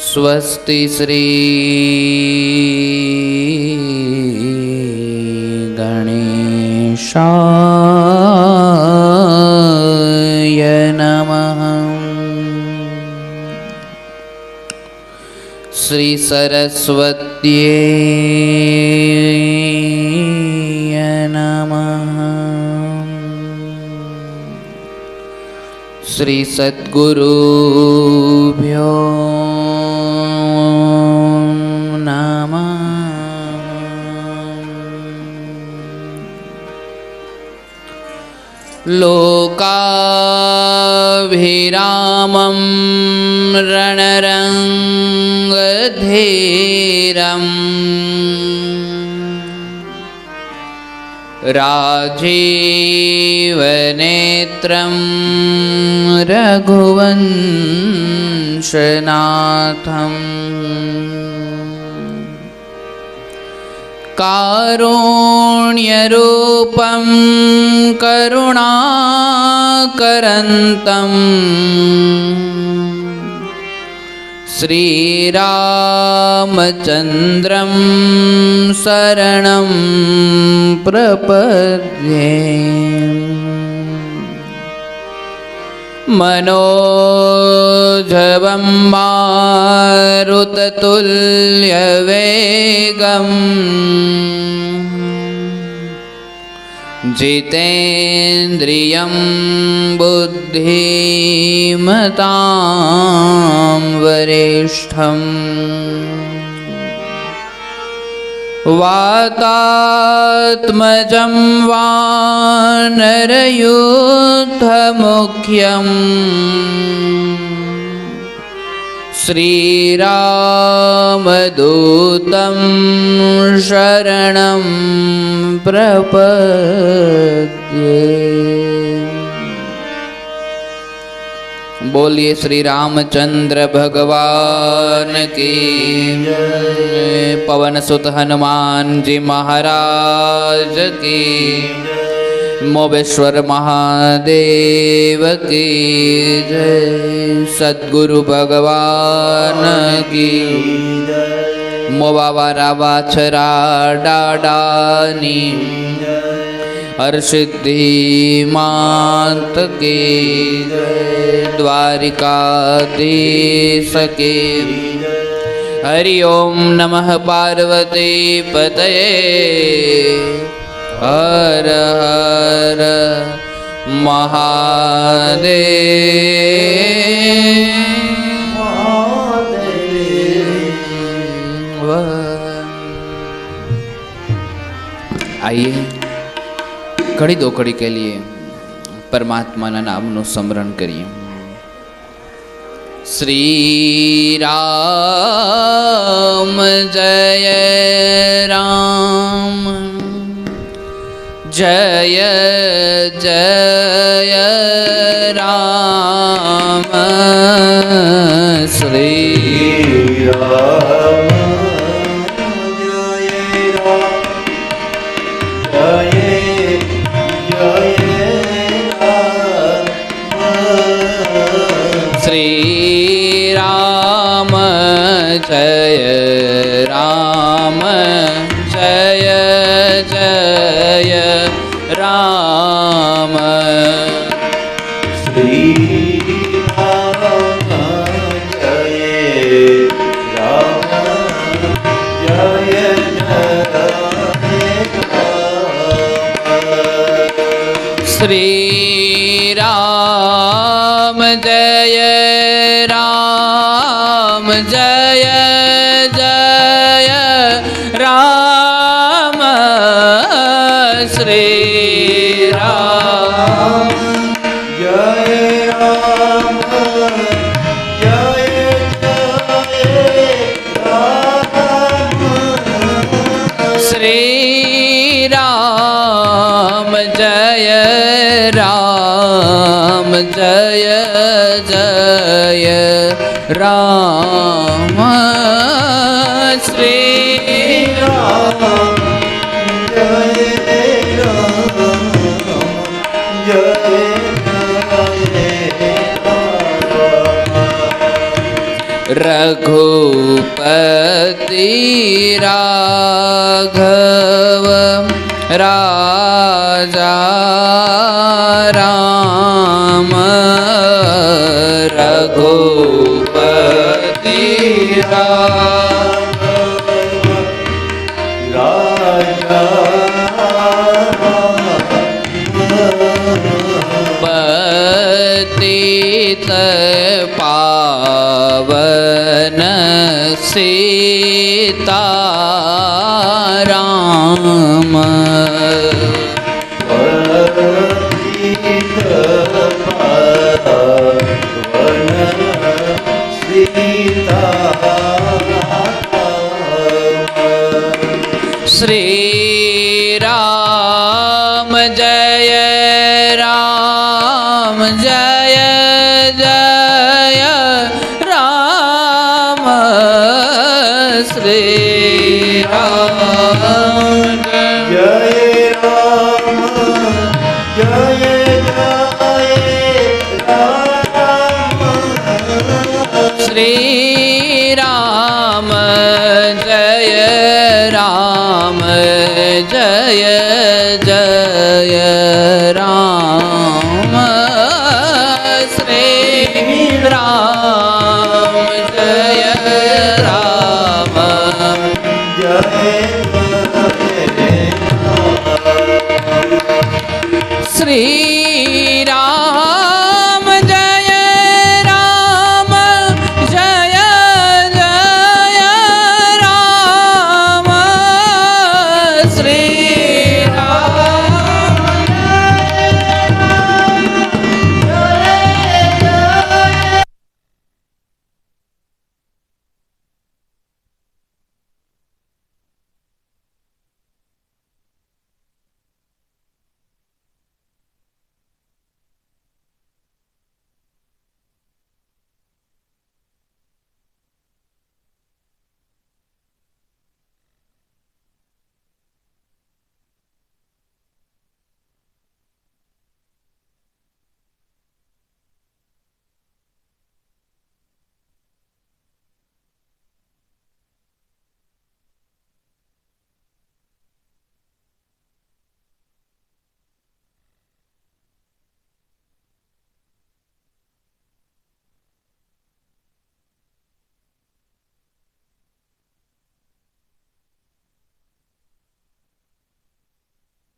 स्वस्ति श्री गणेशाय नमः। श्री सरस्वत्यै नमः। श्री सद्गुरुभ्यो लोकाभिरामं रणरङ्गधीरम् राजीवनेत्रं रघुवंशनाथम् कारुण्यरूपं करुणाकरन्तं श्रीरामचन्द्रं शरणं प्रपद्ये। मनोजवं मारुततुल्यवेगम् जितेन्द्रियं बुद्धिमतां वरिष्ठम् वातात्मजं वानरयूथमुख्यम् श्रीरामदूतं शरणं प्रपद्ये। बोलिए श्री रामचंद्र भगवान की जय। पवन सुत हनुमान जी महाराज की, मोबेश्वर महादेव की जय। सद्गुरु भगवान की जय। मोबावारा वाछरा डाडानी हरसिद्धि मात की जय। द्वारिकाधीश की हरि ओम नमः पार्वती पतये। हर हर महादेव। आइए घड़ी दो घड़ी के लिए परमात्मा ना नामનું સ્મરણ કરીએ। श्री राम जय राम जय जय राम। श्री राम श्री राम जय राम जय जय राम। श्री राम जय राम जय जय। श्री राम जय राम जय जय राम। श्री राम जय राम जय जय राम। श्री राम जय राम राम श्री राम जय राम जय रघुपति राघव राजा राम रघुपति राजा पतित पावन सीताराम पतित पावन सीताराम श्री राम जय राम जय जय राम श्री राम जय राम जय जय राम श्री राम जय राम जय जय राम श्री राम जय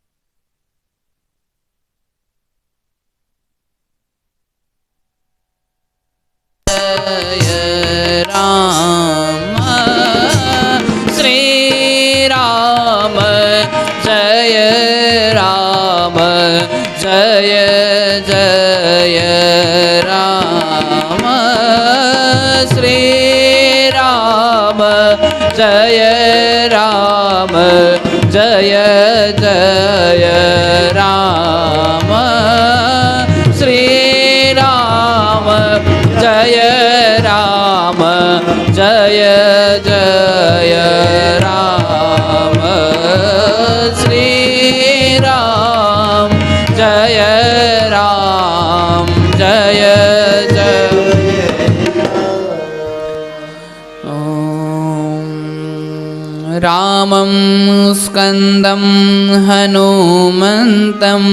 राम श्री राम जय राम जय जय राम श्री राम जय राम श्री राम जय राम जय जय राम श्री राम जय राम जय जय राम श्री राम जय राम जय जय राम श्री राम जय राम जय जय रामं स्कन्दं हनुमन्तं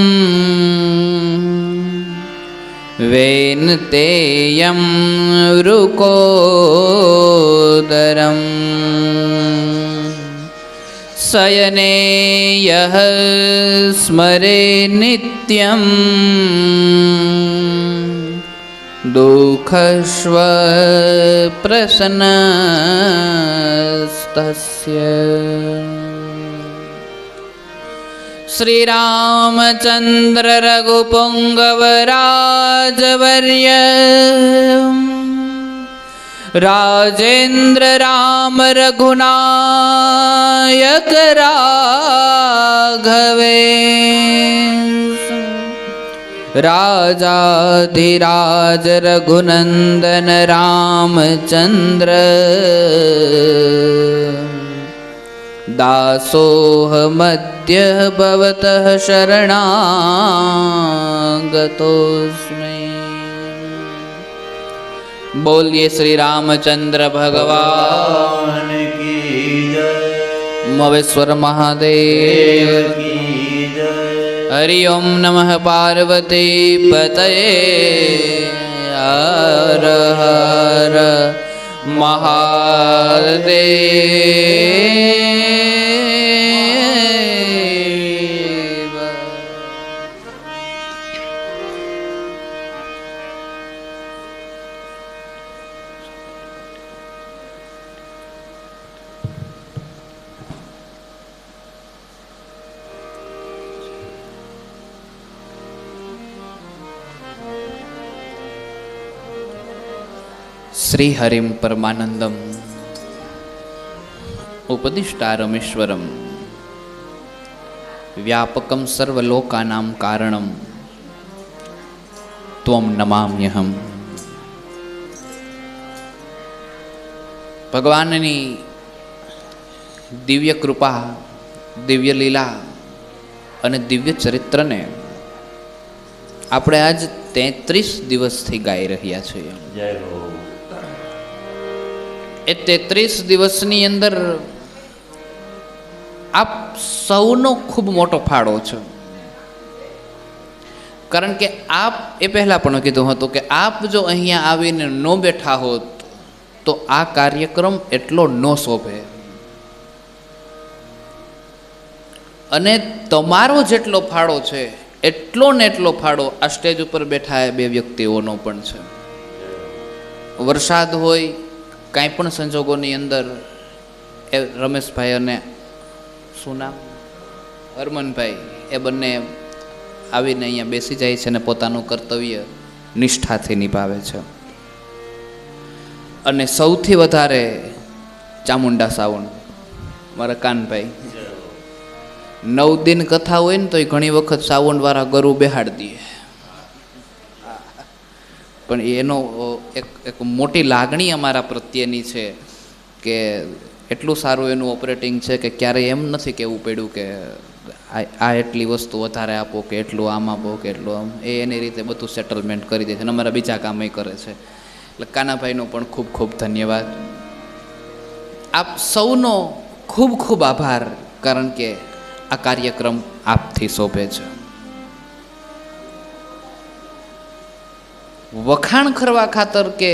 वेन्तेयं वृकोदरं शयने यः स्मरे नित्यं दुःखस्वप्रसन्नस्तस्य श्रीरामचन्द्र रघुपुङ्गवराजवर्य राजेन्द्र राम रघुनायक राघवे राजाधिराज रघुनंदन रामचंद्र दासोऽहमद्य भवतः शरणागतोऽस्मि। बोलिए श्री रामचंद्र भगवान की जय। मवेश्वर महादेव की जय। हरि ओम नमः पार्वती पतये हर हर महादेव। श्री हरिम परमानंदम उपदिष्टारमीश्वरम व्यापकम सर्वलोकानां कारणम त्वं नमाम्यहम। ભગવાનની દિવ્ય કૃપા, દિવ્ય લીલા અને દિવ્ય ચરિત્રને આપણે આજ 33 દિવસથી ગાઈ રહ્યા છીએ. જય હો. એ 33 દિવસની અંદર આપ સૌનો ખૂબ મોટો ફાળો છે. કારણ કે આપ એ પહેલા પણ કીધું હતું કે આપ જો અહીંયા આવીને ન બેઠા હોત તો આ કાર્યક્રમ એટલો ન શોભે. અને તમારો જેટલો ફાળો છે એટલો ને એટલો ફાળો આ સ્ટેજ ઉપર બેઠા એ બે વ્યક્તિઓનો પણ છે. વરસાદ હોય, કાંઈ પણ સંજોગોની અંદર એ રમેશભાઈ અને શું નામ હરમનભાઈ એ બંને આવીને અહીંયા બેસી જાય છે અને પોતાનું કર્તવ્ય નિષ્ઠાથી નિભાવે છે. અને સૌથી વધારે ચામુંડા સાવણ મારા કાનભાઈ 9 દિન કથા હોય ને તો એ ઘણી વખત સાવણવાળા ગરુ બેહાડી દે, પણ એનો એક મોટી લાગણી અમારા પ્રત્યેની છે કે એટલું સારું એનું ઓપરેટિંગ છે કે ક્યારેય એમ નથી કહેવું પડ્યું કે આ એટલી વસ્તુ વધારે આપો કે એટલું આમ આપો કે એટલું આમ. એ એની રીતે બધું સેટલમેન્ટ કરી દે છે અને અમારા બીજા કામય કરે છે. એટલે કાનાભાઈનો પણ ખૂબ ખૂબ ધન્યવાદ. આપ સૌનો ખૂબ ખૂબ આભાર, કારણ કે આ કાર્યક્રમ આપથી શોભે છે. વખાણ કરવા ખાતર કે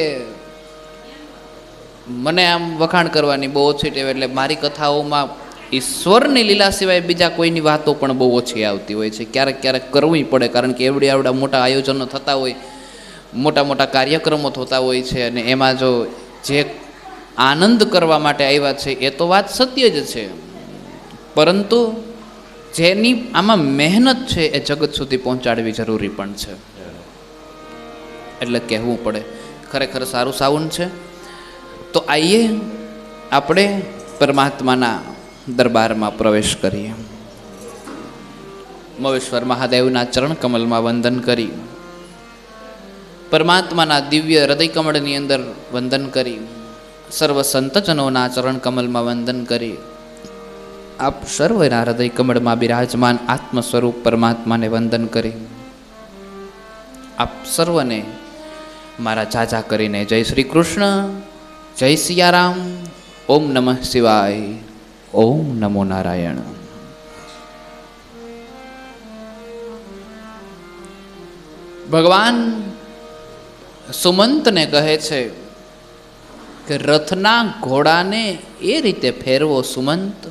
મને આમ વખાણ કરવાની બહુ ઓછી ટેવ, એટલે મારી કથાઓમાં ઈશ્વરની લીલા સિવાય બીજા કોઈની વાતો પણ બહુ ઓછી આવતી હોય છે. ક્યારેક ક્યારેક કરવી પડે, કારણ કે આવડા મોટા આયોજનો થતા હોય, મોટા મોટા કાર્યક્રમો થતા હોય છે, અને એમાં જો જે આનંદ કરવા માટે આવ્યા છે એ તો વાત સત્ય જ છે, પરંતુ જેની આમાં મહેનત છે એ જગત સુધી પહોંચાડવી જરૂરી પણ છે. એટલે કહેવું પડે. ખરેખર સારું સાવન છે. તો આઈએ આપણે પરમાત્માના દરબારમાં પ્રવેશ કરીએ. મવેશ્વર મહાદેવના ચરણ કમલમાં વંદન કરી, પરમાત્માના દિવ્ય હૃદય કમળની અંદર વંદન કરી, સર્વ સંતજનોના ચરણ કમલમાં વંદન કરી, આપ સર્વના હૃદય કમળમાં બિરાજમાન આત્મ સ્વરૂપ પરમાત્માને વંદન કરી, આપ સર્વને મારા જાજા કરીને જય શ્રી કૃષ્ણ, જય સિયારામ, ઓમ નમઃ શિવાય, ઓમ નમો નારાયણ. ભગવાન સુમંતને કહે છે કે રથના ઘોડાને એ રીતે ફેરવો સુમંત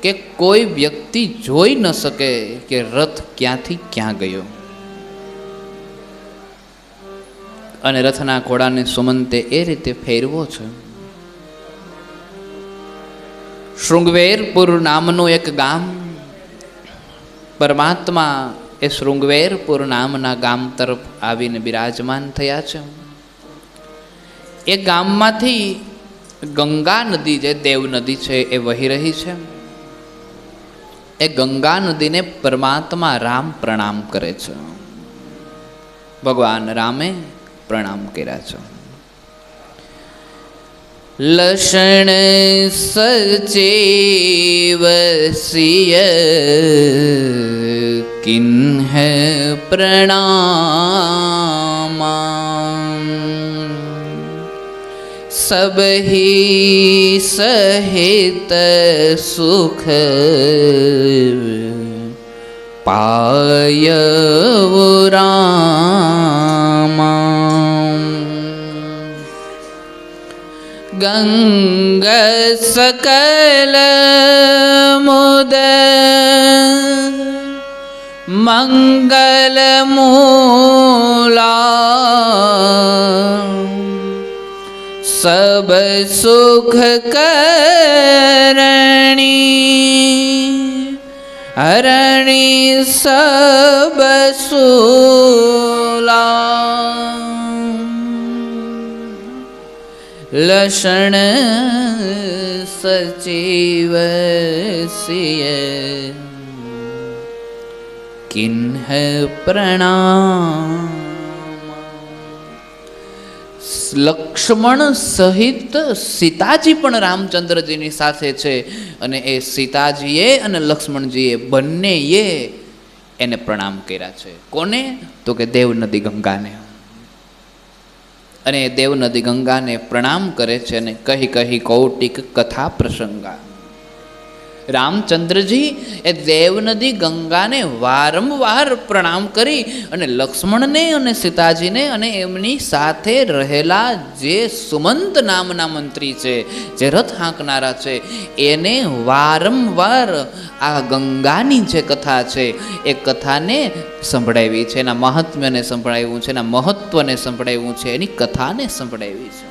કે કોઈ વ્યક્તિ જોઈ ન શકે કે રથ ક્યાંથી ક્યાં ગયો. અને રથના ઘોડાને સુમંતે એ રીતે ફેરવો છે. શૃંગવેરપુર નામનું એક ગામ, પરમાત્મા એ શૃંગવેરપુર નામના ગામ તરફ આવીને બિરાજમાન થયા છે. એ ગામમાંથી ગંગા નદી, જે દેવ નદી છે, એ વહી રહી છે. એ ગંગા નદીને પરમાત્મા રામ પ્રણામ કરે છે. ભગવાન રામે પ્રણામ કર્યા છે. લસણ સચેવ સિય કિન્હ પ્રણામ સબહી સહિત સુખ પાય રામ. ગંગ સકલ મુદ મંગલ મૂલા સબ સુખ કરણી હરણી સબ સૂલા. લસણ સચીવ સિય કિન્હ પ્રણામ. લક્ષ્મણ સહિત સીતાજી પણ રામચંદ્રજીની સાથે છે અને એ સીતાજીએ અને લક્ષ્મણજીએ બંનેએ એને પ્રણામ કર્યા છે. કોને? તો કે દેવ નદી ગંગાને. અને એ દેવ નદી ગંગાને પ્રણામ કરે છે અને કહી કહી કૌટિક કથા પ્રસંગા. રામચંદ્રજી એ દેવ નદી ગંગાને વારંવાર પ્રણામ કરી અને લક્ષ્મણને અને સીતાજીને અને એમની સાથે રહેલા જે સુમંત નામના મંત્રી છે, જે રથ હાંકનારા છે, એને વારંવાર આ ગંગાની જે કથા છે એ કથાને સંભળાવી છે, એના મહાત્મ્યને સંભળાવ્યું છે, એના મહત્વને સંભળાવ્યું છે, એની કથાને સંભળાવી છે.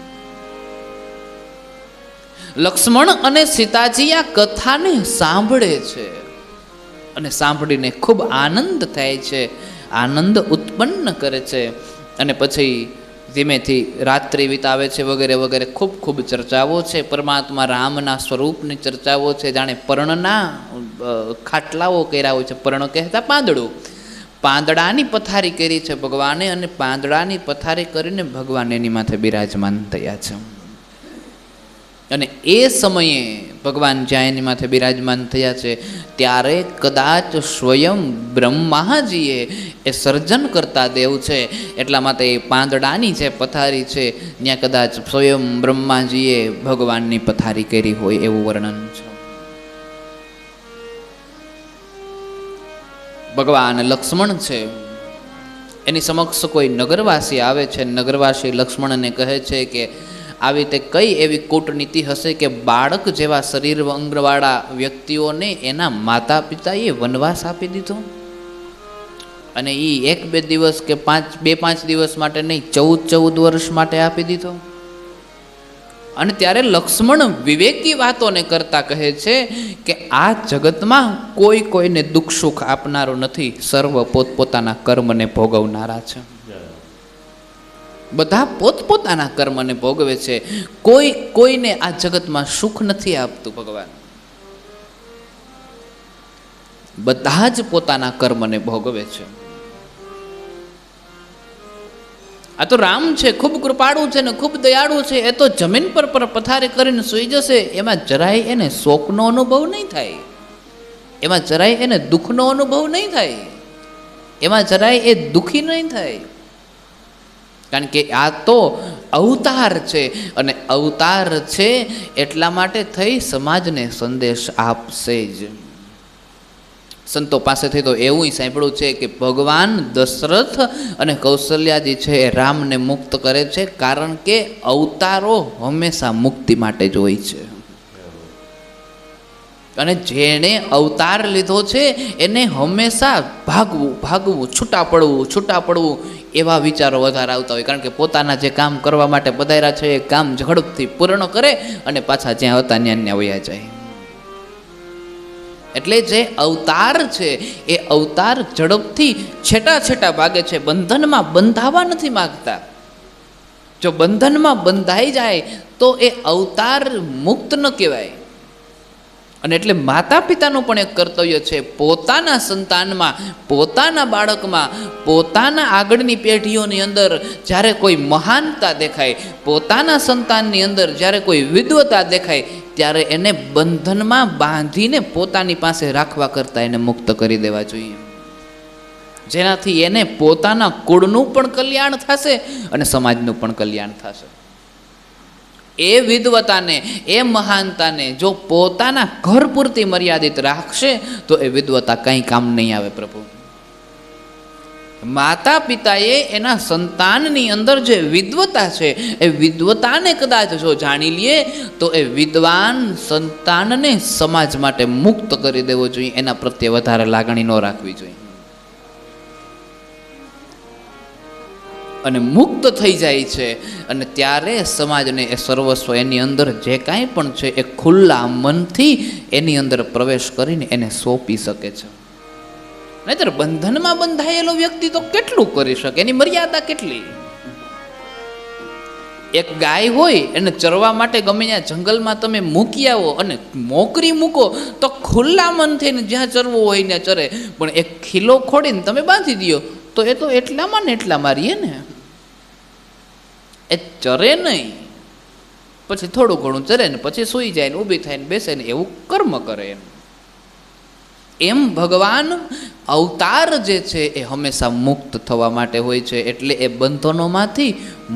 લક્ષ્મણ અને સીતાજી આ કથાને સાંભળે છે અને સાંભળીને ખૂબ આનંદ થાય છે, આનંદ ઉત્પન્ન કરે છે. અને પછી ધીમેથી રાત્રિ વિતાવે છે વગેરે વગેરે ખૂબ ખૂબ ચર્ચાઓ છે. પરમાત્મા રામના સ્વરૂપની ચર્ચાઓ છે. જાણે પર્ણના ખાટલાઓ કર્યા હોય છે. પર્ણ કહેતા પાંદડું. પાંદડાની પથારી કરી છે ભગવાને અને પાંદડાની પથારી કરીને ભગવાન એની માથે બિરાજમાન થયા છે. અને એ સમયે ભગવાન જ્યાં એની માથે બિરાજમાન થયા છે ત્યારે કદાચ સ્વયં બ્રહ્માજીએ એ સર્જન કરતા દેવ છે એટલા માટે એ પાંદડાની જે પથારી છે ત્યાં કદાચ સ્વયં બ્રહ્માજીએ ભગવાનની પથારી કરી હોય એવું વર્ણન છે. ભગવાન લક્ષ્મણ છે, એની સમક્ષ કોઈ નગરવાસી આવે છે. નગરવાસી લક્ષ્મણને કહે છે કે આવી રીતે કઈ એવી કૂટનીતિ હશે કે બાળક જેવા શરીર અંગવાળા વ્યક્તિઓને એના માતા પિતાએ વનવાસ આપી દીધો અને એ 1-2 દિવસ કે 2-5 દિવસ માટે નહીં, 14 વર્ષ માટે આપી દીધો. અને ત્યારે લક્ષ્મણ વિવેકી વાતોને કરતા કહે છે કે આ જગતમાં કોઈ કોઈને દુઃખ સુખ આપનારો નથી, સર્વ પોતપોતાના કર્મને ભોગવનારા છે. બધા પોતપોતાના કર્મને ભોગવે છે. કોઈ કોઈને આ જગતમાં સુખ નથી આપતું. ભગવાન બધા જ પોતાના કર્મને ભોગવે છે. આ તો રામ છે, ખૂબ કૃપાળુ છે ને ખૂબ દયાળુ છે. એ તો જમીન પર પથારી કરીને સૂઈ જશે, એમાં જરાય એને શોકનો અનુભવ નહીં થાય, એમાં જરાય એને દુઃખનો અનુભવ નહીં થાય, એમાં જરાય એ દુઃખી નહીં થાય. કારણ કે આ તો અવતાર છે અને અવતાર છે એટલા માટે થઈ સમાજને સંદેશ આપશે જ. સંતો પાસેથી તો એવું સાંભળ્યું છે કે ભગવાન દશરથ અને કૌશલ્યાજી છે એ રામને મુક્ત કરે છે કારણ કે અવતારો હંમેશા મુક્તિ માટે જ હોય છે. અને જેણે અવતાર લીધો છે એને હંમેશા ભાગવું, છૂટા પડવું એવા વિચારો વધારે આવતા હોય. કારણ કે પોતાના જે કામ કરવા માટે પધાર્યા છે એ કામ ઝડપથી પૂર્ણ કરે અને પાછા જ્યાં હતા ત્યાં વયા જાય. એટલે જે અવતાર છે એ અવતાર ઝડપથી છેટા ભાગે છે, બંધનમાં બંધાવા નથી માગતા. જો બંધનમાં બંધાઈ જાય તો એ અવતાર મુક્ત ન કહેવાય. અને એટલે માતા પિતાનું પણ એક કર્તવ્ય છે, પોતાના સંતાનમાં, પોતાના બાળકમાં, પોતાના આગળની પેઢીઓની અંદર જ્યારે કોઈ મહાનતા દેખાય, પોતાના સંતાનની અંદર જ્યારે કોઈ વિદ્વતા દેખાય, ત્યારે એને બંધનમાં બાંધીને પોતાની પાસે રાખવા કરતાં એને મુક્ત કરી દેવા જોઈએ, જેનાથી એને પોતાના કુળનું પણ કલ્યાણ થશે અને સમાજનું પણ કલ્યાણ થશે. એ વિદ્વતાને, એ મહાનતાને જો પોતાના ઘર પૂરતી મર્યાદિત રાખશે તો એ વિદ્વતા કંઈ કામ નહીં આવે. પ્રભુ, માતા પિતાએ એના સંતાનની અંદર જે વિદ્વતા છે એ વિદ્વતાને કદાચ જો જાણી લઈએ તો એ વિદ્વાન સંતાનને સમાજ માટે મુક્ત કરી દેવો જોઈએ, એના પ્રત્યે વધારે લાગણી ન રાખવી જોઈએ. અને મુક્ત થઈ જાય છે અને ત્યારે સમાજને એ સર્વસ્વ એની અંદર જે કાંઈ પણ છે એ ખુલ્લા મનથી એની અંદર પ્રવેશ કરીને એને સોંપી શકે છે. નહીંતર બંધનમાં બંધાયેલો વ્યક્તિ તો કેટલું કરી શકે, એની મર્યાદા કેટલી. એક ગાય હોય એને ચરવા માટે ગમે ત્યાં જંગલમાં તમે મૂકી આવો અને મોકરી મૂકો તો ખુલ્લા મનથી જ્યાં ચરવું હોય ત્યાં ચરે, પણ એક ખીલો ખોડીને તમે બાંધી દો તો એ તો એટલામાં ને એટલામાં રહીએ ને, એ ચરે નહીં. પછી થોડું ઘણું ચરે ને પછી સૂઈ જાય ને ઊભી થાય ને બેસે ને એવું કર્મ કરે. એમ ભગવાન અવતાર જે છે એ હંમેશા મુક્ત થવા માટે હોય છે, એટલે એ બંધનોમાંથી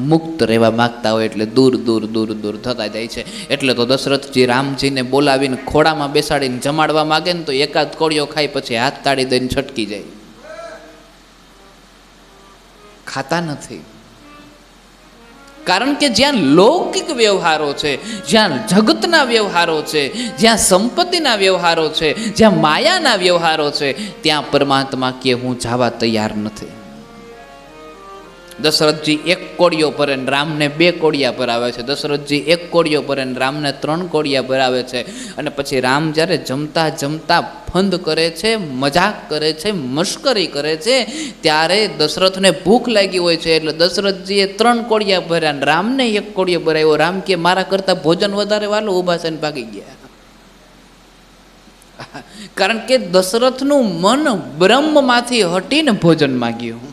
મુક્ત રહેવા માગતા હોય એટલે દૂર દૂર દૂર દૂર થતા જાય છે. એટલે તો દશરથજી રામજીને બોલાવીને ખોડામાં બેસાડીને જમાડવા માગે ને તો એકાદ કોળિયો ખાઈ પછી હાથ તાળી દઈને છટકી જાય, ખાતા નથી. કારણ કે જ્યાં લૌકિક વ્યવહારો છે, જ્યાં જગતના વ્યવહારો છે, જ્યાં સંપત્તિના વ્યવહારો છે, જ્યાં માયાના વ્યવહારો છે, ત્યાં પરમાત્મા કે હું જવા તૈયાર નથી. દશરથજી એક કોળિયો ભરે ને રામને 2 કોળિયા ભરાવે છે, દશરથજી એક કોળિયો ભરે ને રામને 3 કોળિયા ભરાવે છે. અને પછી રામ જ્યારે જમતા જમતા ફંદ કરે છે, મજાક કરે છે, મશ્કરી કરે છે, ત્યારે દશરથને ભૂખ લાગી હોય છે એટલે દશરથજીએ 3 કોળિયા ભર્યા ને રામને 1 કોળિયો ભરાયો. રામ કે મારા કરતાં ભોજન વધારે વાલો, ઊભા થઈને ભાગી ગયા. કારણ કે દશરથનું મન બ્રહ્મમાંથી હટીને ભોજન માંગ્યું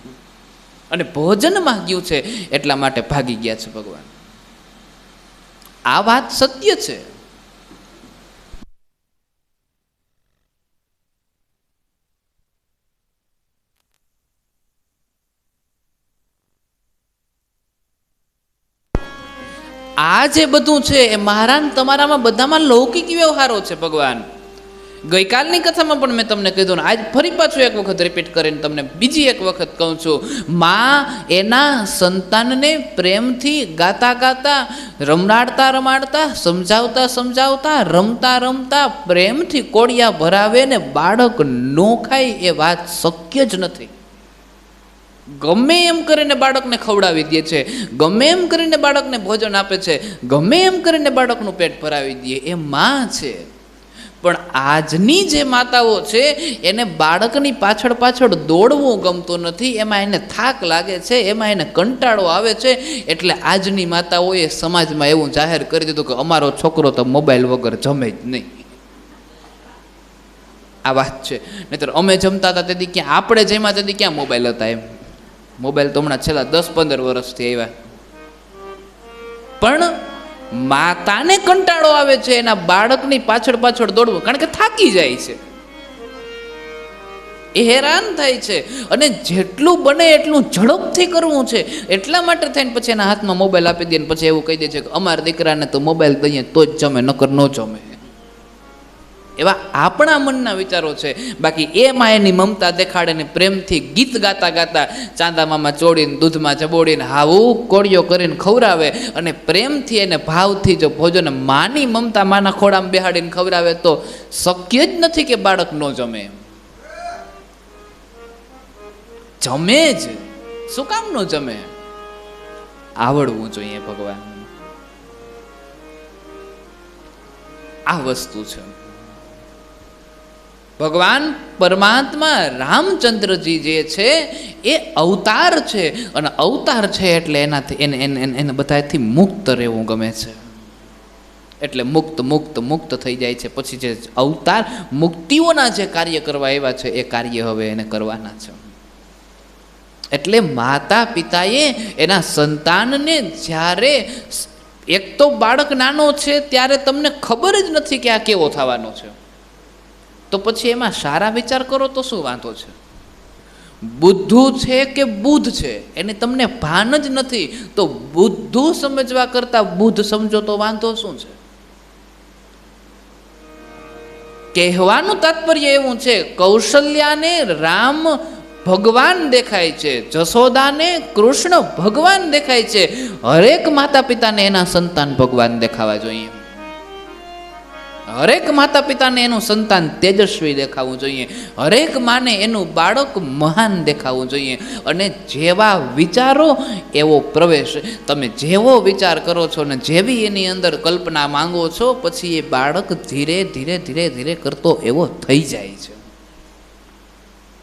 અને ભોજન માંગ્યું છે એટલા માટે ભાગી ગયા છે ભગવાન. આ વાત સત્ય છે. આ જે બધું છે એ મારા ને તમારામાં બધામાં લૌકિક વ્યવહારો છે ભગવાન. ગઈકાલની કથામાં પણ મેં તમને કીધું ને આજ ફરી પાછું એક વખત રિપીટ કરીને તમને બીજી એક વખત કહું છું. માં એના સંતાનને પ્રેમથી ગાતા ગાતા, રમાડતા રમાડતા, સમજાવતા સમજાવતા, રમતા રમતા પ્રેમથી કોળિયા ભરાવે ને બાળક નો ખાય એ વાત શક્ય જ નથી. ગમે એમ કરીને બાળકને ખવડાવી દે છે, ગમે એમ કરીને બાળકને ભોજન આપે છે, ગમે એમ કરીને બાળકનું પેટ ભરાવી દે, એ માં છે. પણ આજની જે માતાઓ છે એને બાળકની પાછળ પાછળ દોડવું ગમતું નથી, એમાં એને થાક લાગે છે, એમાં એને કંટાળો આવે છે. એટલે આજની માતાઓએ સમાજમાં એવું જાહેર કરી દીધું કે અમારો છોકરો તો મોબાઈલ વગર જમે જ નહીં. આ વાત છે. નહીતર અમે જમતા હતા તેથી ક્યાં, આપણે જમ્યા તેથી ક્યાં મોબાઈલ હતા? એમ મોબાઈલ તો હમણાં છેલ્લા 10-15 વર્ષથી આવ્યા. પણ માતાને કંટાળો આવે છે એના બાળકની પાછળ પાછળ દોડવું, કારણ કે થાકી જાય છે, એ હેરાન થાય છે. અને જેટલું બને એટલું ઝડપથી કરવું છે એટલા માટે થઈને પછી એના હાથમાં મોબાઈલ આપી દે ને પછી એવું કહી દે છે કે અમારા દીકરાને તો મોબાઈલ દઈએ તો જ જમે, નકર ન જમે. એવા આપણા મનના વિચારો છે. બાકી એ માં એની મમતા દેખાડે ને પ્રેમથી ગીત ગાતા ગાતા ચાંદામામાં ચોડીને દૂધમાં જબોડીને હાવું કોળિયો કરીને ખવડાવે અને પ્રેમથી એને ભાવથી જો ભોજન માની મમતા માના ખોડામાં બેહાડીને ખવડાવે તો શક્ય જ નથી કે બાળક ન જમે. જમે જ. શું કામ ન જમે? આવડવું જોઈએ ભગવાન. આ વસ્તુ છે. ભગવાન પરમાત્મા રામચંદ્રજી જે છે એ અવતાર છે અને અવતાર છે એટલે એનાથી એને બધાથી મુક્ત રહેવું ગમે છે. એટલે મુક્ત મુક્ત મુક્ત થઈ જાય છે. પછી જે અવતાર મુક્તિઓના જે કાર્ય કરવા આવ્યા છે એ કાર્ય હવે એને કરવાના છે. એટલે માતા પિતાએ એના સંતાનને જ્યારે, એક તો બાળક નાનો છે ત્યારે તમને ખબર જ નથી કે આ કેવો થવાનો છે, તો પછી એમાં સારા વિચાર કરો તો શું વાંધો છે? બુદ્ધુ છે કે બુદ્ધ છે એને તમને ભાન જ નથી, તો બુદ્ધુ સમજવા કરતા બુદ્ધ સમજો તો વાંધો શું છે? કહેવાનું તાત્પર્ય એવું છે, કૌશલ્યાને રામ ભગવાન દેખાય છે, જશોદાને કૃષ્ણ ભગવાન દેખાય છે. હરેક માતા પિતાને એના સંતાન ભગવાન દેખાવા જોઈએ. હરેક માતા પિતાને એનું સંતાન તેજસ્વી દેખાવું જોઈએ. હરેક માને એનું બાળક મહાન દેખાવું જોઈએ. અને જેવા વિચારો એવો પ્રવેશ. તમે જેવો વિચાર કરો છો ને જેવી એની અંદર કલ્પના માંગો છો, પછી એ બાળક ધીરે ધીરે ધીરે ધીરે કરતો એવો થઈ જાય છે.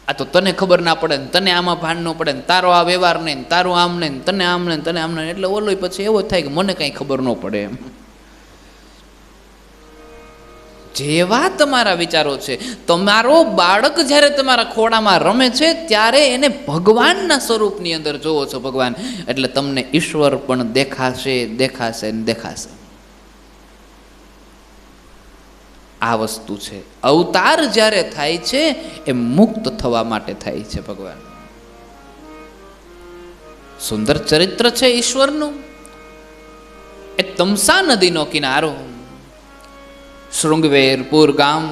આ તો તને ખબર ના પડે ને, તને આમાં ભાન ન પડે ને, તારો આ વ્યવહાર નહીં, તારું આમ નહીં, તને આમ નહીં, તને આમ નહીં, એટલે ઓલો પછી એવો થાય કે મને કાંઈ ખબર ન પડે એમ. જેવા તમારા વિચારો છે, તમારો બાળક જ્યારે તમારા ખોળામાં રમે છે ત્યારે એને ભગવાનના સ્વરૂપની અંદર જોવો છો. ભગવાન એટલે તમને ઈશ્વર પણ દેખાશે, દેખાશે ને દેખાશે. આ વસ્તુ છે. અવતાર જ્યારે થાય છે એ મુક્ત થવા માટે થાય છે. ભગવાન સુંદર ચરિત્ર છે ઈશ્વરનું. એ તમસા નદીનો કિનારો, શૃંગવેરપુર ગામ,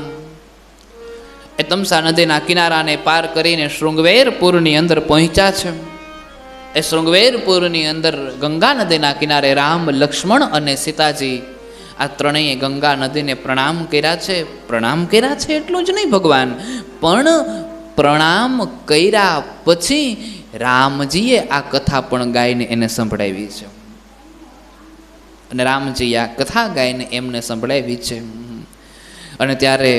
એ તમસા નદીના કિનારાને પાર કરીને શૃંગવેરપુરની અંદર પહોંચ્યા છે. એ શૃંગવેરપુરની અંદર ગંગા નદીના કિનારે રામ, લક્ષ્મણ અને સીતાજી આ ત્રણેય ગંગા નદીને પ્રણામ કર્યા છે. પ્રણામ કર્યા છે એટલું જ નહીં ભગવાન, પણ પ્રણામ કર્યા પછી રામજીએ આ કથા પણ ગાઈને એને સંભળાવી છે. અને રામજી આ કથા ગાઈને એમને સંભળાવી છે. અને ત્યારે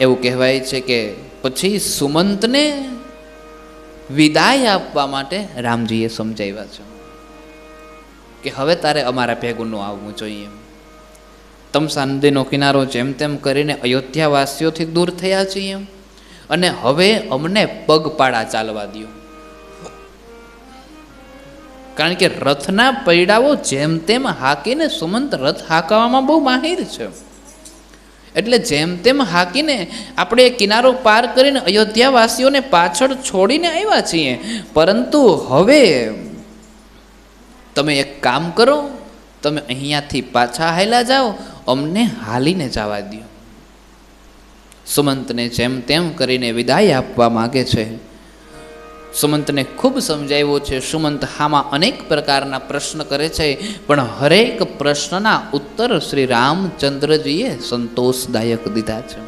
એવું કહેવાય છે કે પછી સુમંતને વિદાય આપવા માટે રામજીએ સમજાવ્યા છે કે હવે તારે અમારા ભેગું ન આવવું જોઈએ. તમસા નદીનો કિનારો જેમ તેમ કરીને અયોધ્યાવાસીઓથી દૂર થયા છીએ, અને હવે અમને પગપાળા ચાલવા દો. કારણ કે રથના પૈડાઓ જેમ તેમ હાકીને, સુમંત રથ હાંકવામાં બહુ માહિર છે, એટલે જેમ તેમ હાકીને આપણે કિનારો પાર કરીને અયોધ્યાવાસીઓને પાછળ છોડીને આવ્યા છીએ. પરંતુ હવે તમે એક કામ કરો, તમે અહીંયાથી પાછા હાલ્યા જાઓ, અમને હાલીને જવા દો. સુમંતને જેમ તેમ કરીને વિદાય આપવા માગે છે. સુમંતને ખૂબ સમજાવ્યો છે. સુમંત હામાં અનેક પ્રકારના પ્રશ્ન કરે છે, પણ હરેક પ્રશ્નના ઉત્તર શ્રી રામચંદ્રજીએ સંતોષદાયક દીધા છે.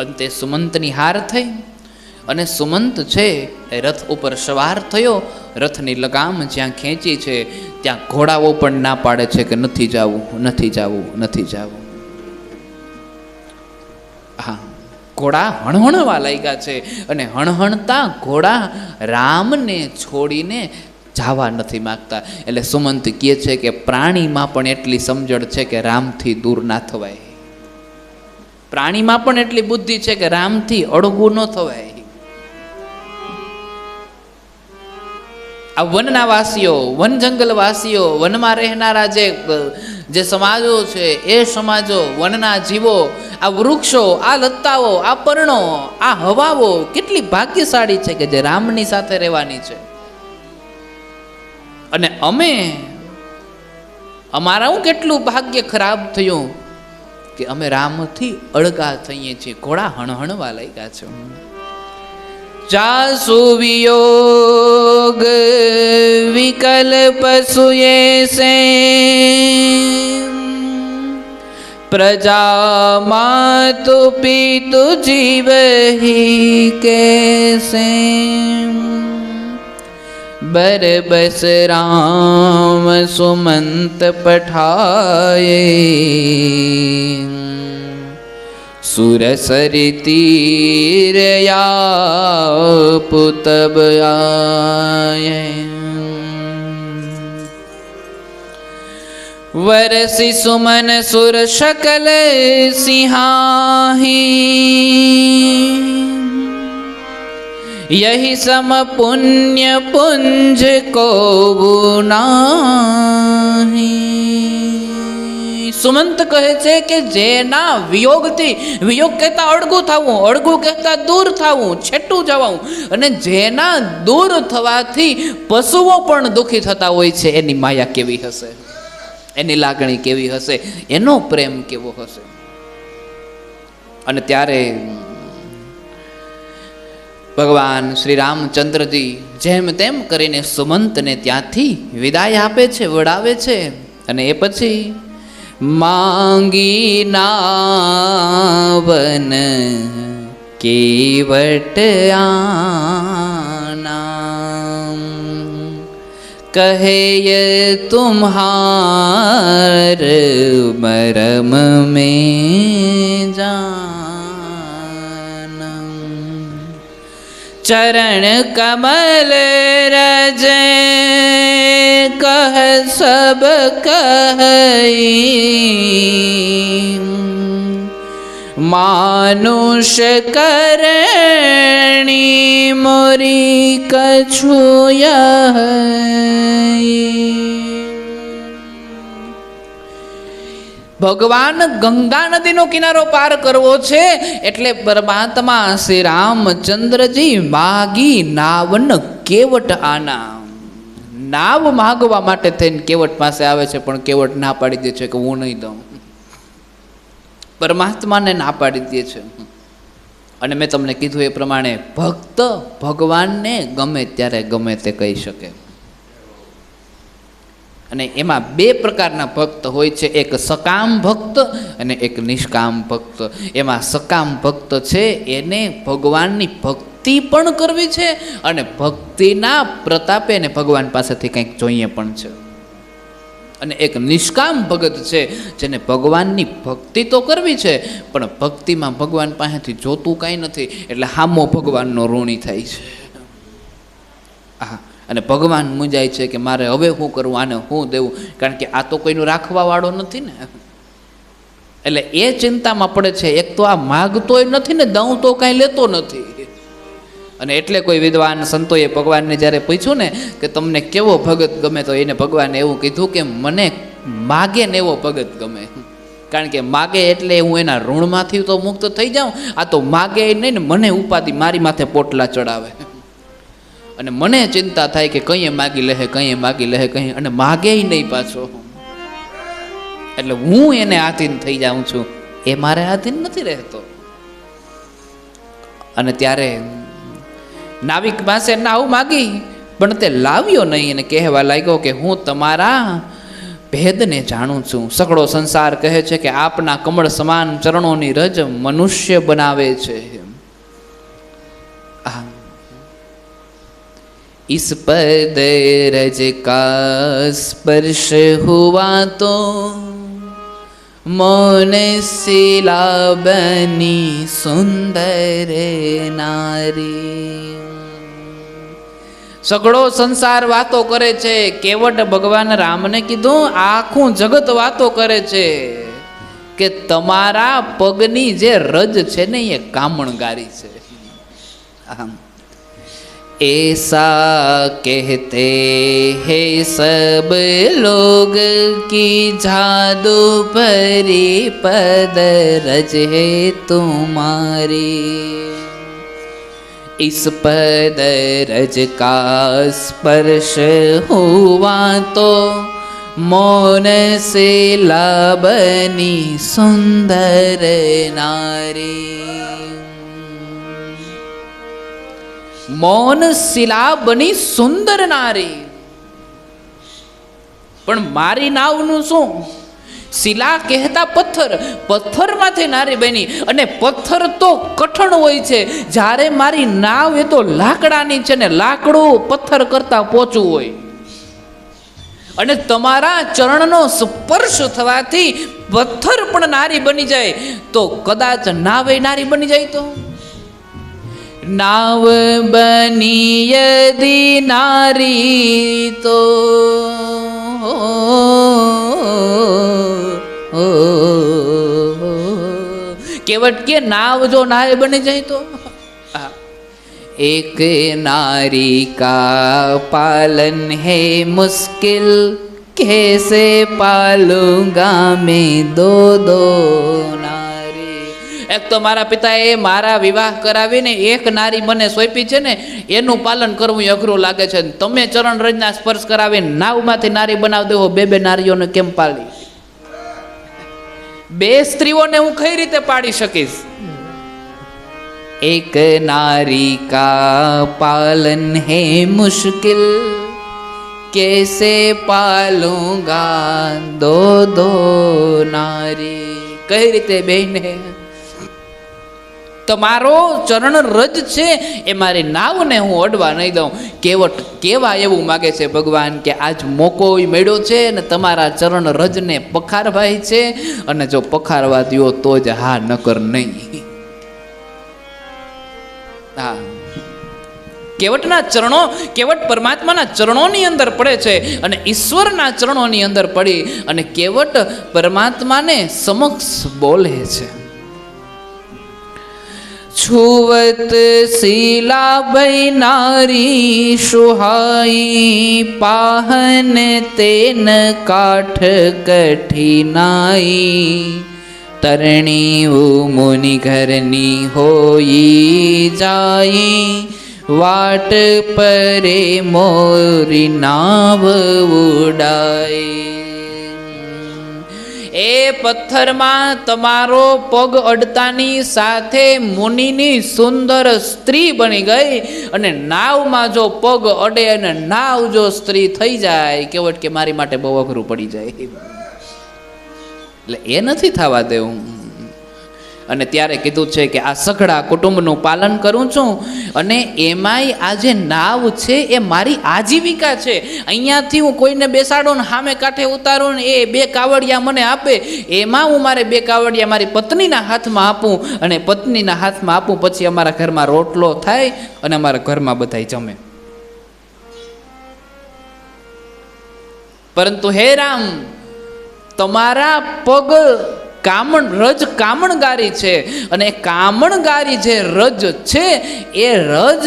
અંતે સુમંતની હાર થઈ અને સુમંત છે એ રથ ઉપર સવાર થયો. રથની લગામ જ્યાં ખેંચી છે ત્યાં ઘોડાઓ પણ ના પાડે છે કે નથી જવું, નથી જવું, નથી જવું. હા, ઘોડા હણહણવા લાગ્યા છે, અને હણહણતા ઘોડા રામને છોડીને જવા નથી માગતા. એટલે સુમંત કહે છે કે પ્રાણીમાં પણ એટલી સમજણ છે કે રામથી દૂર ના થવાય. પ્રાણીમાં પણ એટલી બુદ્ધિ છે કે રામથી અળગું ન થવાય. આ વનના વાસીઓ, વન જંગલ વાસીઓ, વનમાં રહેનારા જે સમાજો છે, એ સમાજો, વનના જીવો, આ વૃક્ષો, આ લતાઓ, આ પર્ણો, આ હવાઓ કેટલી ભાગ્યશાળી છે કે જે રામની સાથે રહેવાની છે. અને અમારું કેટલું ભાગ્ય ખરાબ થયું કે અમે રામથી અળગા થઈએ છીએ. ઘોડા હણહણવા લાગ્યા છે. જાસુ વિયોગ વિકલ્પ સુએ સે, પ્રજા માતુ પિતુ જીવ હી કેસે, બરબસ રામ સુમંત પઠાયે, સુરસરી તીર પુતબ આયે. वरसि सुमन सुर शकल सिंहाही यही सम पुण्य पुंज को नाही। સુમંત કહે છે કે જેના વિયોગથી, વિયોગ કહેતા અળગું થવું, અળગું કહેતા દૂર થવું, છેટું જવું, અને જેના દૂર થવાથી પશુઓ પણ દુઃખી થતા હોય છે, એની માયા કેવી હશે, એની લાગણી કેવી હશે, એનો પ્રેમ કેવો હશે. અને ત્યારે ભગવાન શ્રી રામચંદ્રજી જેમ તેમ કરીને સુમંતને ત્યાંથી વિદાય આપે છે, વડાવે છે. અને એ પછી માંગી નાવન કેવટ આના કહે તુમ્હાર મરમ મેં જાનમ चरण कमल रज कह सब कही मानुष करणी मोरी कछु ભગવાન ગંગા નદીનો કિનારો પાર કરવો છે એટલે પરમાત્મા શ્રી રામચંદ્રજી માગી નાવન કેવટ આના, નાવ માગવા માટે થઈને કેવટ પાસે આવે છે, પણ કેવટ ના પાડી દે છે કે હું નહીં દઉં. પરમાત્માને ના પાડી દે છે. અને મેં તમને કીધું એ પ્રમાણે ભક્ત ભગવાનને ગમે ત્યારે ગમે તે કહી શકે. અને એમાં બે પ્રકારના ભક્ત હોય છે, એક સકામ ભક્ત અને એક નિષ્કામ ભક્ત. એમાં સકામ ભક્ત છે એને ભગવાનની ભક્તિ પણ કરવી છે અને ભક્તિના પ્રતાપે એને ભગવાન પાસેથી કંઈક જોઈએ પણ છે. અને એક નિષ્કામ ભગત છે જેને ભગવાનની ભક્તિ તો કરવી છે પણ ભક્તિમાં ભગવાન પાસેથી જોતું કાંઈ નથી, એટલે હામો ભગવાનનો ઋણી થાય છે. હા, અને ભગવાન મૂંઝાય છે કે મારે હવે શું કરવું, આને શું દેવું, કારણ કે આ તો કોઈનું રાખવા વાળો નથી ને. એટલે એ ચિંતામાં પડે છે. એક તો આ માગતોય નથી ને દઉં તો કાંઈ લેતો નથી. અને એટલે કોઈ વિદ્વાન સંતોએ ભગવાનને જ્યારે પૂછ્યું ને કે તમને કેવો ભગત ગમે, તો એને ભગવાને એવું કીધું કે મને માગે ને એવો ભગત ગમે. કારણ કે માગે એટલે હું એના ઋણમાંથી તો મુક્ત થઈ જાઉં. આ તો માગે નહીં ને મને ઉપાધિ મારી માથે પોટલા ચડાવે. અને મને ચિંતા થાય કે કંઈ માગી લે, કંઈ માગી લે, કંઈ, અને માગે નહીં પાછો. એટલે હું એને આધીન થઈ જાઉં છું, એ મારે આધીન નથી રહેતો. અને ત્યારે નાવિક પાસે નાવ માગી પણ તે લાવ્યો નહીં અને કહેવા લાગ્યો કે હું તમારા ભેદને જાણું છું. સકળો સંસાર કહે છે કે આપના કમળ સમાન ચરણોની રજ મનુષ્ય બનાવે છે. इस पद रज का स्पर्श हुआ तो मौन शिला बनी सुंदर नारी. સગળો સંસાર વાતો કરે છે, કેવટ ભગવાન રામને કીધું આખું જગત વાતો કરે છે કે તમારા પગની જે રજ છે ને એ કામણગારી છે. ऐसा कहते हैं सब लोग की जादू भरी पद रज है तुम्हारी. इस पद रज का स्पर्श हुआ तो मौन से लाबनी सुंदर नारी. મૌન શિલા બની સુંદર નારી. પણ મારી નાવનું શું? શિલા કહેતા પથ્થર, પથ્થરમાંથી નારી બની. અને પથ્થર તો કઠણ હોય છે, જ્યારે મારી નાવ એ તો લાકડાની છે ને લાકડું પથ્થર કરતા પોચું હોય. અને તમારા ચરણનો સ્પર્શ થવાથી પથ્થર પણ નારી બની જાય, તો કદાચ નાવે નારી બની જાય તો नाव बनी यदि नारी तो કેવટ કે નાવ જો નાય બની જાય તો एक नारी का पालन है मुश्किल कैसे पालूंगा मैं दो दो नारी. એક તો મારા પિતાએ મારા વિવાહ કરાવીને એક નારી મને સોંપી છે ને એનું પાલન કરવું અઘરું લાગે છે. તમે ચરણ રજના સ્પર્શ કરાવી નાવમાંથી નારી બનાવી દેવો, બે બે નારીઓને કેમ પાળી? બે સ્ત્રીઓને હું કઈ રીતે પાડી શકીશ? एक नारी का पालन है मुश्किल कैसे पालूंगा दो दो नारी. કઈ રીતે બેને તમારો ચરણ રજ છે એ મારી નાવને હું અડવા નહીં દઉં. કેવટ કેવા એવું માગે છે ભગવાન કે આજ મોકો મળ્યો છે ને તમારા ચરણ રજને પખારવાય છે, અને જો પખારવા દ્યો તો જ હા, નકર નહીં. હા, કેવટના ચરણો, કેવટ પરમાત્માના ચરણોની અંદર પડે છે અને ઈશ્વરના ચરણોની અંદર પડી અને કેવટ પરમાત્માને સમક્ષ બોલે છે. છુવત શીલા ભઈ નારી સુહાઈ પાહન તેન કાઠ કઠિનાઈ तरणी मुनि घरनी होई जाई वाट परे मोरी नाव उड़ाई. એ પથ્થરમાં તમારો પગ અડતાની સાથે મુનિની સુંદર સ્ત્રી બની ગઈ, અને નાવમાં જો પગ અડે અને નાવ જો સ્ત્રી થઈ જાય, કેવટ કે મારી માટે બહુ અઘરું પડી જાય, એટલે એ નથી થવા દેવું. અને ત્યારે કીધું છે કે આ સઘળા કુટુંબનું પાલન કરું છું, અને એમાંય આ જે નાવ છે એ મારી આજીવિકા છે. અહીંયાથી હું કોઈને બેસાડું ને સામે કાંઠે ઉતારું ને એ બે કાવડિયા મને આપે, એમાં હું મારે બે કાવડિયા મારી પત્નીના હાથમાં આપું, અને પત્નીના હાથમાં આપું પછી અમારા ઘરમાં રોટલો થાય અને અમારા ઘરમાં બધાય જમે. પરંતુ હે રામ, તમારા પગ રજ કામણગારી છે, અને કામણગારી જે રજ છે એ રજ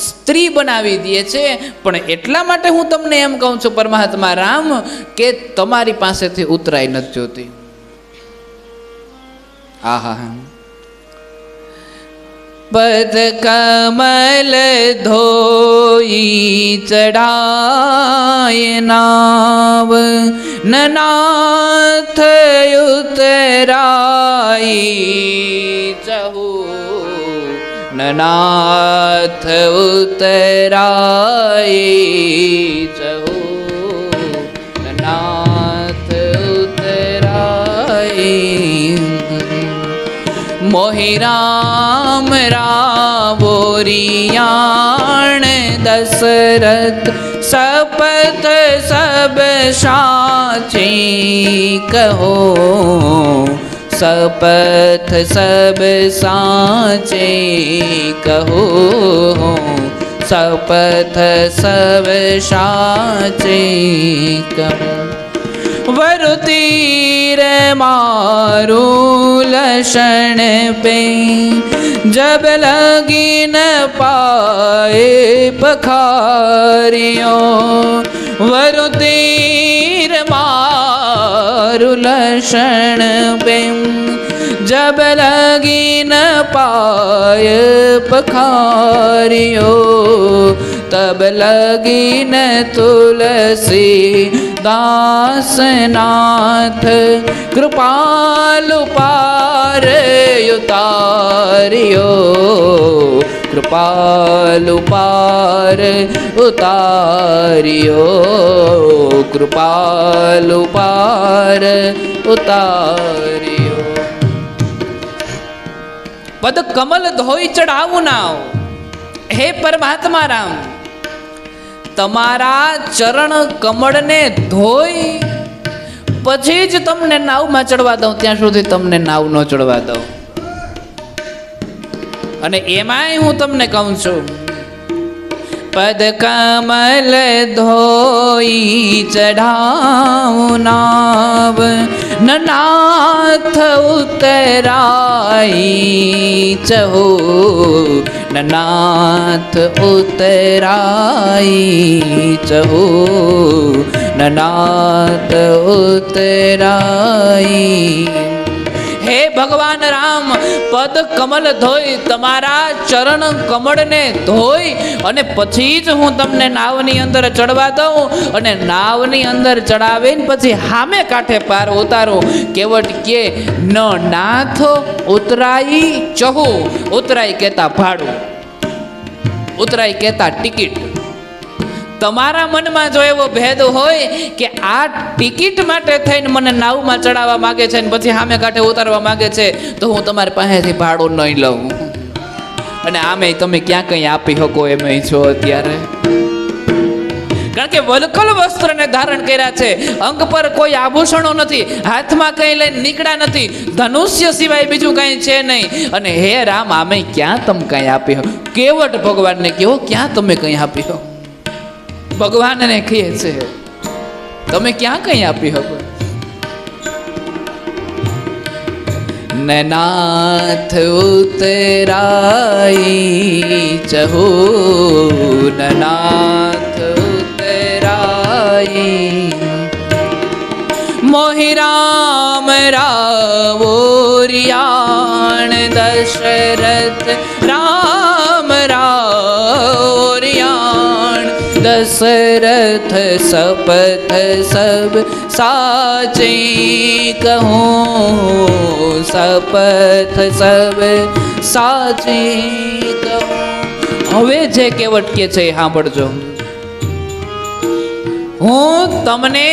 સ્ત્રી બનાવી દે છે. પણ એટલા માટે હું તમને એમ કહું છું પરમાત્મા રામ કે તમારી પાસેથી ઉતરાઈ નથી જોતી. આહા, પદ કમલ ધોઈ ચઢાય નાવ નનાથ ઉતરાઈ ચહુ નનાથ ઉતરાઈ ચહુ નનાથ ઉતરાઈ. મોહી રામ રાવોરિયાણ દશરથ સપથ સબ સાચી કહો, સપથ સબ સાચે કહો, સપથ સબ સાચે કહો. वरुतीर मारू लक्षण पे जब लगी न पाए पखारियो, वरुतीर मारू लक्षण पे जब लगी न पाए पखारियो, तब लगी न तुलसी दासनाथ कृपालु पार उतारियो, कृपालु पार उतारियो, कृपालु पार उतारियो. पद कमल धोई चढ़ावू नाव. हे परमात्मा राम, તમારા ચરણ કમળને ધોઈ પછી જ તમને નાવમાં ચડવા દઉં, ત્યાં સુધી તમને નાવ ન ચડવા દઉં. અને એમાંય હું તમને કહું છું પદ કમલ ધોઈ ચઢાવું નાવ નનાથ ઉતરાઈ ચહો નનાથ ઉતરાઈ ચહો નનાથ ઉતરાઈ. હે ભગવાન રામ, પદ કમલ ધોઈ, તમારા ચરણ કમળને ધોઈ અને પછી જ હું તમને નાવની અંદર ચડવા દઉં અને નાવની અંદર ચડાવીને પછી હામે કાંઠે પાર ઉતારું. કેવટ કે ન નાથ ઉતરાઈ ચહુ. ઉતરાઈ કહેતા ભાડું, ઉતરાઈ કહેતા ટિકિટ. તમારા મનમાં જો એવો ભેદ હોય કે આ ટિકિટ માટે થઈને મને નાવમાં ચડાવવા માંગે છે અને પછી સામે કાંઠે ઉતારવા માંગે છે, તો હું તમારી પાસેથી ભાડું નહીં લઉં. અને આમે તમે ક્યાં કંઈ આપી શકો એમ છો અત્યારે, કારણ કે વલખલ વસ્ત્રને ધારણ કર્યા છે, અંગ પર કોઈ આભૂષણો નથી, હાથમાં કંઈ લઈને નીકળ્યા નથી, ધનુષ્ય સિવાય બીજું કંઈ છે નહીં. અને હે રામ, આમે ક્યાં તમે કંઈ આપી શકો? કેવટ ભગવાનને કહો, ક્યાં તમે કંઈ આપી શકો? ભગવાનને કહે છે તમે ક્યાં કંઈ આપી શકો? નનાથ ઉતરાઈ ચહો નનાથ ઉતરાઈ. મોહી રામ રાવોરિયાણ દશરથ રામ રાવોરિયાણ દશરથ સપથ સબ સાચી કહું સપથ સબ સાચી કહું. હવે જે કેવટ કે છે એ સાંભળજો. હું તમને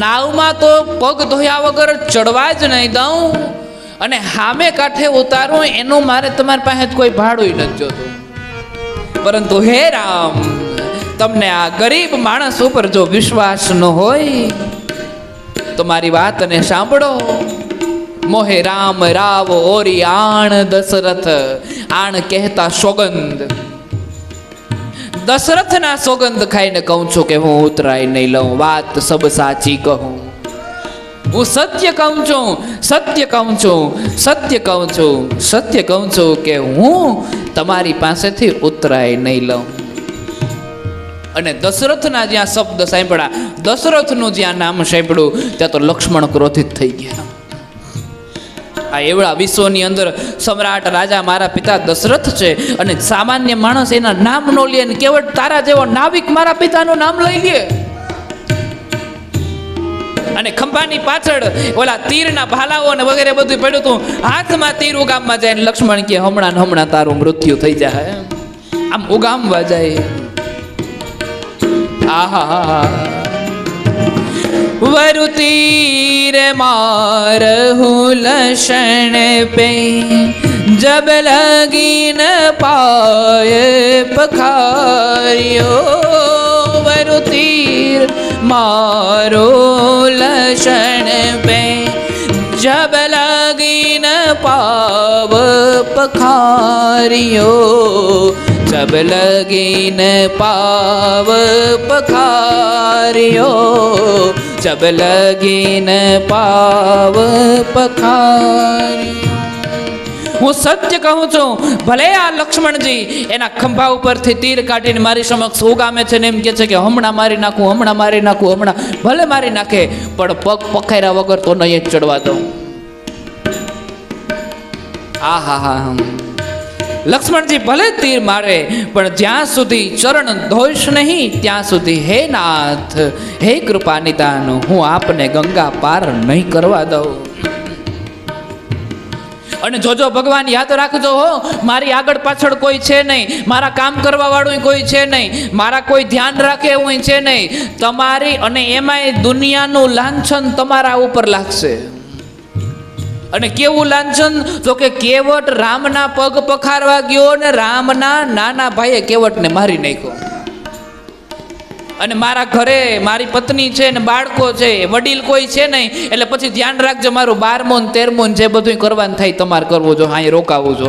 નાવમાં તો પગ ધોયા વગર ચડવા જ નહીં દઉં અને સામે કાંઠે ઉતારું એનું મારે તમારી પાસે કોઈ ભાડું નથી જોતું. પરંતુ હે રામ, તમને આ ગરીબ માણસ ઉપર જો વિશ્વાસ ન હોય તો મારી વાતને સાંભળો. મોહે રામ રાવ ઓરી આણ દશરથ. આણ કહેતા સોગંદ. દશરથના સોગંદ ખાઈને કહું છું કે હું ઉતરાઈ નહીં લઉં, વાત સબ સાચી કહું. હું સત્ય કહું છું, સત્ય કહું છું, સત્ય કહું છું, સત્ય કહું છું કે હું તમારી પાસેથી ઉતરાઈ નહીં લઉં. અને દશરથના જ્યાં શબ્દ સાંભળ્યા, દશરથનું જ્યાં નામ સાંભળ્યું, ત્યાં તો લક્ષ્મણ ક્રોધિત થઈ ગયા. આ એવડા વિશ્વની અંદર સમ્રાટ રાજા મારા પિતા દશરથ છે અને સામાન્ય માણસ એના નામ નો લે ને કેવળ તારા જેવો નાવિક મારા પિતાનું નામ લઈ લે. અને ખંભાની પાછળ ઓલા તીરના ભાલાઓ અને વગેરે બધું પડ્યું હતું. હાથમાં તીર ઉગામમાં જાય ને લક્ષ્મણ કે હમણાં ને હમણાં તારું મૃત્યુ થઈ જાય. આમ ઉગામવા જાય. આહા વરુ તીર મારહું લસણ પે જબ લગી ન પાય પખાર્યો. વરુ તીર મારો લસણ પે જબ લગી ન પાવ પખાર્યો. જબ લગી ન પાવ પખાર્યો. જબ લગી ન પાવ પખાર્યો. હું સત્ય કહું છું, ભલે આ લક્ષ્મણજી એના ખંભા ઉપરથી તીર કાઢીને મારી સમક્ષ ઉગામે છે ને એમ કે છે કે હમણાં મારી નાખું, હમણાં મારી નાખું, હમણાં ભલે મારી નાખે, પણ પગ પખાર્યા વગર તો નહીં જ ચડવા દઉં. આહા લક્ષ્મણજી ભલે તીર મારે પણ જ્યાં સુધી ચરણ ધોઈશ નહીં ત્યાં સુધી હે નાથ, હે કૃપા નિદાન, હું આપને ગંગા પાર નહીં કરવા દઉં. અને જોજો ભગવાન, યાદ રાખજો હો, મારી આગળ પાછળ કોઈ છે નહીં, મારા કામ કરવા વાળું કોઈ છે નહીં, મારા કોઈ ધ્યાન રાખે એવું છે નહીં. તમારી અને એમાંય દુનિયાનું લાંછન તમારા ઉપર લાગશે. અને કેવું લાંછન? તો કે કેવટ રામના પગ પખારવા ગયો ને રામના નાના ભાઈએ કેવટને મારી નાખ્યો. અને મારા ઘરે મારી પત્ની છે ને બાળકો છે, વડીલ કોઈ છે નહીં, એટલે પછી ધ્યાન રાખજો, મારું 12મો ને 13મો જે બધું કરવાનું થાય તમારે કરવું જો, અહીં રોકાવું જો.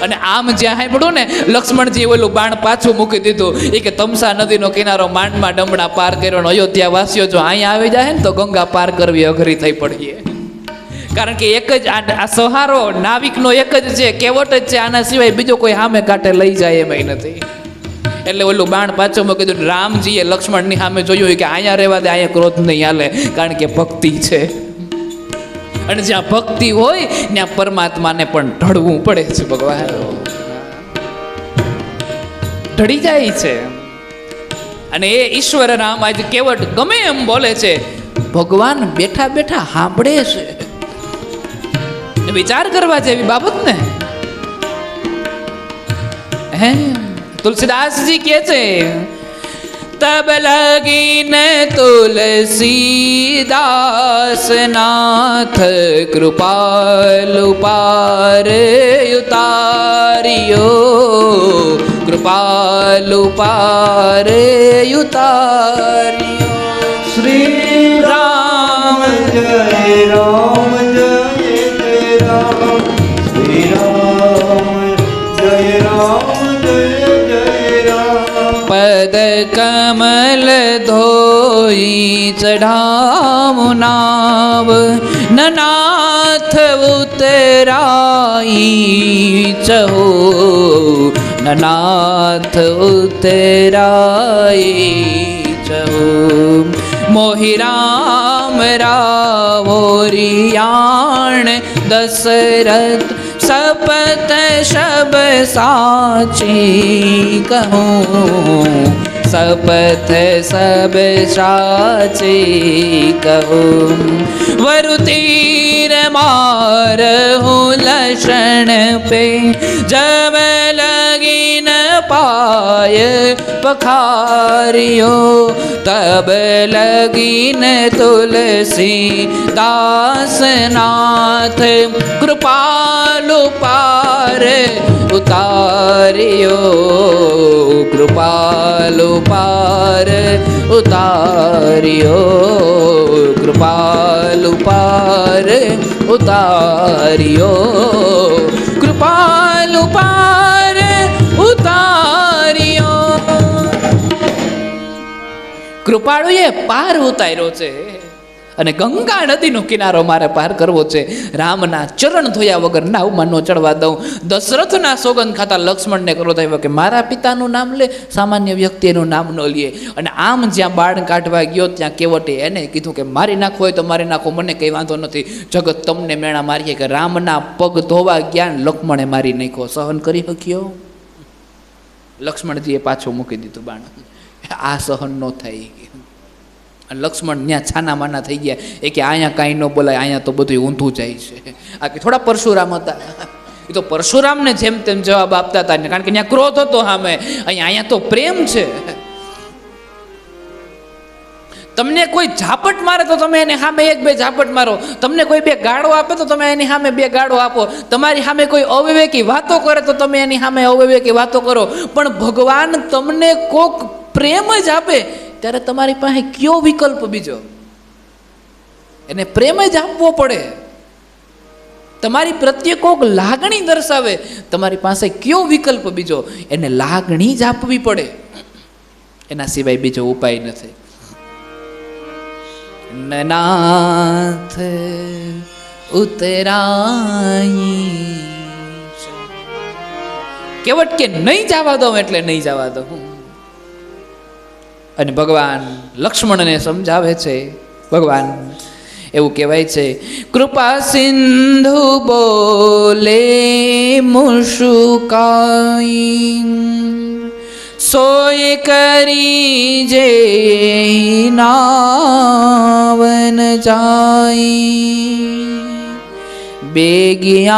અને આમ જ્યાં સાંભળ્યું ને લક્ષ્મણજી ઓલું બાણ પાછું મૂકી દીધું. એ કે તમસા નદીનો કિનારો માંડમાં ડમણા પાર કર્યો. અયોધ્યા વાસીઓ જો અહીંયા આવી જાય ને તો ગંગા પાર કરવી અઘરી થઈ પડીએ. કારણ કે એક જ આ સહારો નાવિકનો એક જ છે, કેવટ જ છે. આના સિવાય બીજો કોઈ સામે કાંઠે લઈ જાય એમ નથી. એટલે ઓલું બાણ પાછું મૂકી દીધું. રામજીએ લક્ષ્મણની સામે જોયું કે અહીંયા રહેવા દે, અહીંયા ક્રોધ નહીં હાલે, કારણ કે ભક્તિ છે. અને જ્યાં ભક્તિ હોય ત્યાં પરમાત્માને પણ ઢળવું પડે છે. ભગવાન ઢળી જાય છે. અને એ ઈશ્વર રામ આજે કેવટ ગમે એમ બોલે છે, ભગવાન બેઠા બેઠા સાંભળે છે. વિચાર કરવા જેવી બાબત ને. હે તુલસીદાસજી કહે છે, तब लगीन तुलसीदास नाथ कृपालु पार उतारियो, कृपालु पार उतारियो. श्री राम जय राम जय जय राम, श्री राम जय राम जय जय राम. पद कमल धोई चढ़ाऊ नाव, ननाथ उतराई चहो, ननाथ उतराई चहो. मोहि राम रावोरियाण दशरथ सपत शब साची कहूँ, सपथ सब साची कहूँ. वरु तीर मारहु लक्षण पे, जब लगी न पाय पखारियो, तब लगी न तुलसी दास नाथ कृपालु पार उतारियो, कृपालु पार उतारियो, कृपालु पार उतारियो, कृपालु पार उतारियो. કૃપાળુએ પાર ઉતાર્યો છે. અને ગંગા નદીનો કિનારો મારે પાર કરવો છે. રામના ચરણ ધોયા વગર નાવમાં ન ચડવા દઉં. દશરથના સોગંદ ખાતા લક્ષ્મણને ક્રોધ આવ્યો કે મારા પિતાનું નામ લે, સામાન્ય વ્યક્તિનું નામ ન લે. અને આમ જ્યાં બાણ કાઢવા ગયો ત્યાં કેવટે એને કીધું કે મારી નાખો હોય તો મારી નાખો, મને કંઈ વાંધો નથી. જગત તમને મેણા મારીએ કે રામના પગ ધોવા ગયા લક્ષ્મણે મારી નાખ્યો, સહન કરી શક્યો? લક્ષ્મણજીએ પાછું મૂકી દીધું બાણ. આ સહન ન થાય. લક્ષ્મણ ત્યાં છાના માના થઈ ગયા. એ કે અહીંયા કાંઈ ન બોલાય, અહીંયા તો બધું ઊંધું જાય છે. આ કે થોડા પરશુરામ હતા, એ તો પરશુરામને જેમ તેમ જવાબ આપતા હતા, કારણ કે ત્યાં ક્રોધ હતો સામે. અહીંયા તો પ્રેમ છે. તમને કોઈ ઝાપટ મારે તો તમે એને સામે એક બે ઝાપટ મારો. તમને કોઈ બે ગાળો આપે તો તમે એની સામે બે ગાળો આપો. તમારી સામે કોઈ અવિવેકી વાતો કરે તો તમે એની સામે અવિવેકી વાતો કરો. પણ ભગવાન તમને કોક પ્રેમ જ આપે ત્યારે તમારી પાસે કયો વિકલ્પ બીજો? એને પ્રેમ જ આપવો પડે. તમારી પ્રત્યે કોક લાગણી દર્શાવે, તમારી પાસે કયો વિકલ્પ બીજો? એને લાગણી જ આપવી પડે. એના સિવાય બીજો ઉપાય નથી. નનાથ ઉતરાઈ કેવટ કે નહીં જવા દઉં એટલે નહીં જવા દઉં. અને ભગવાન લક્ષ્મણને સમજાવે છે. ભગવાન એવું કહેવાય છે, કૃપા સિંધુ બોલે મુશુકાઈ, સોય કરી જે નાવન જાય, બેગિયાની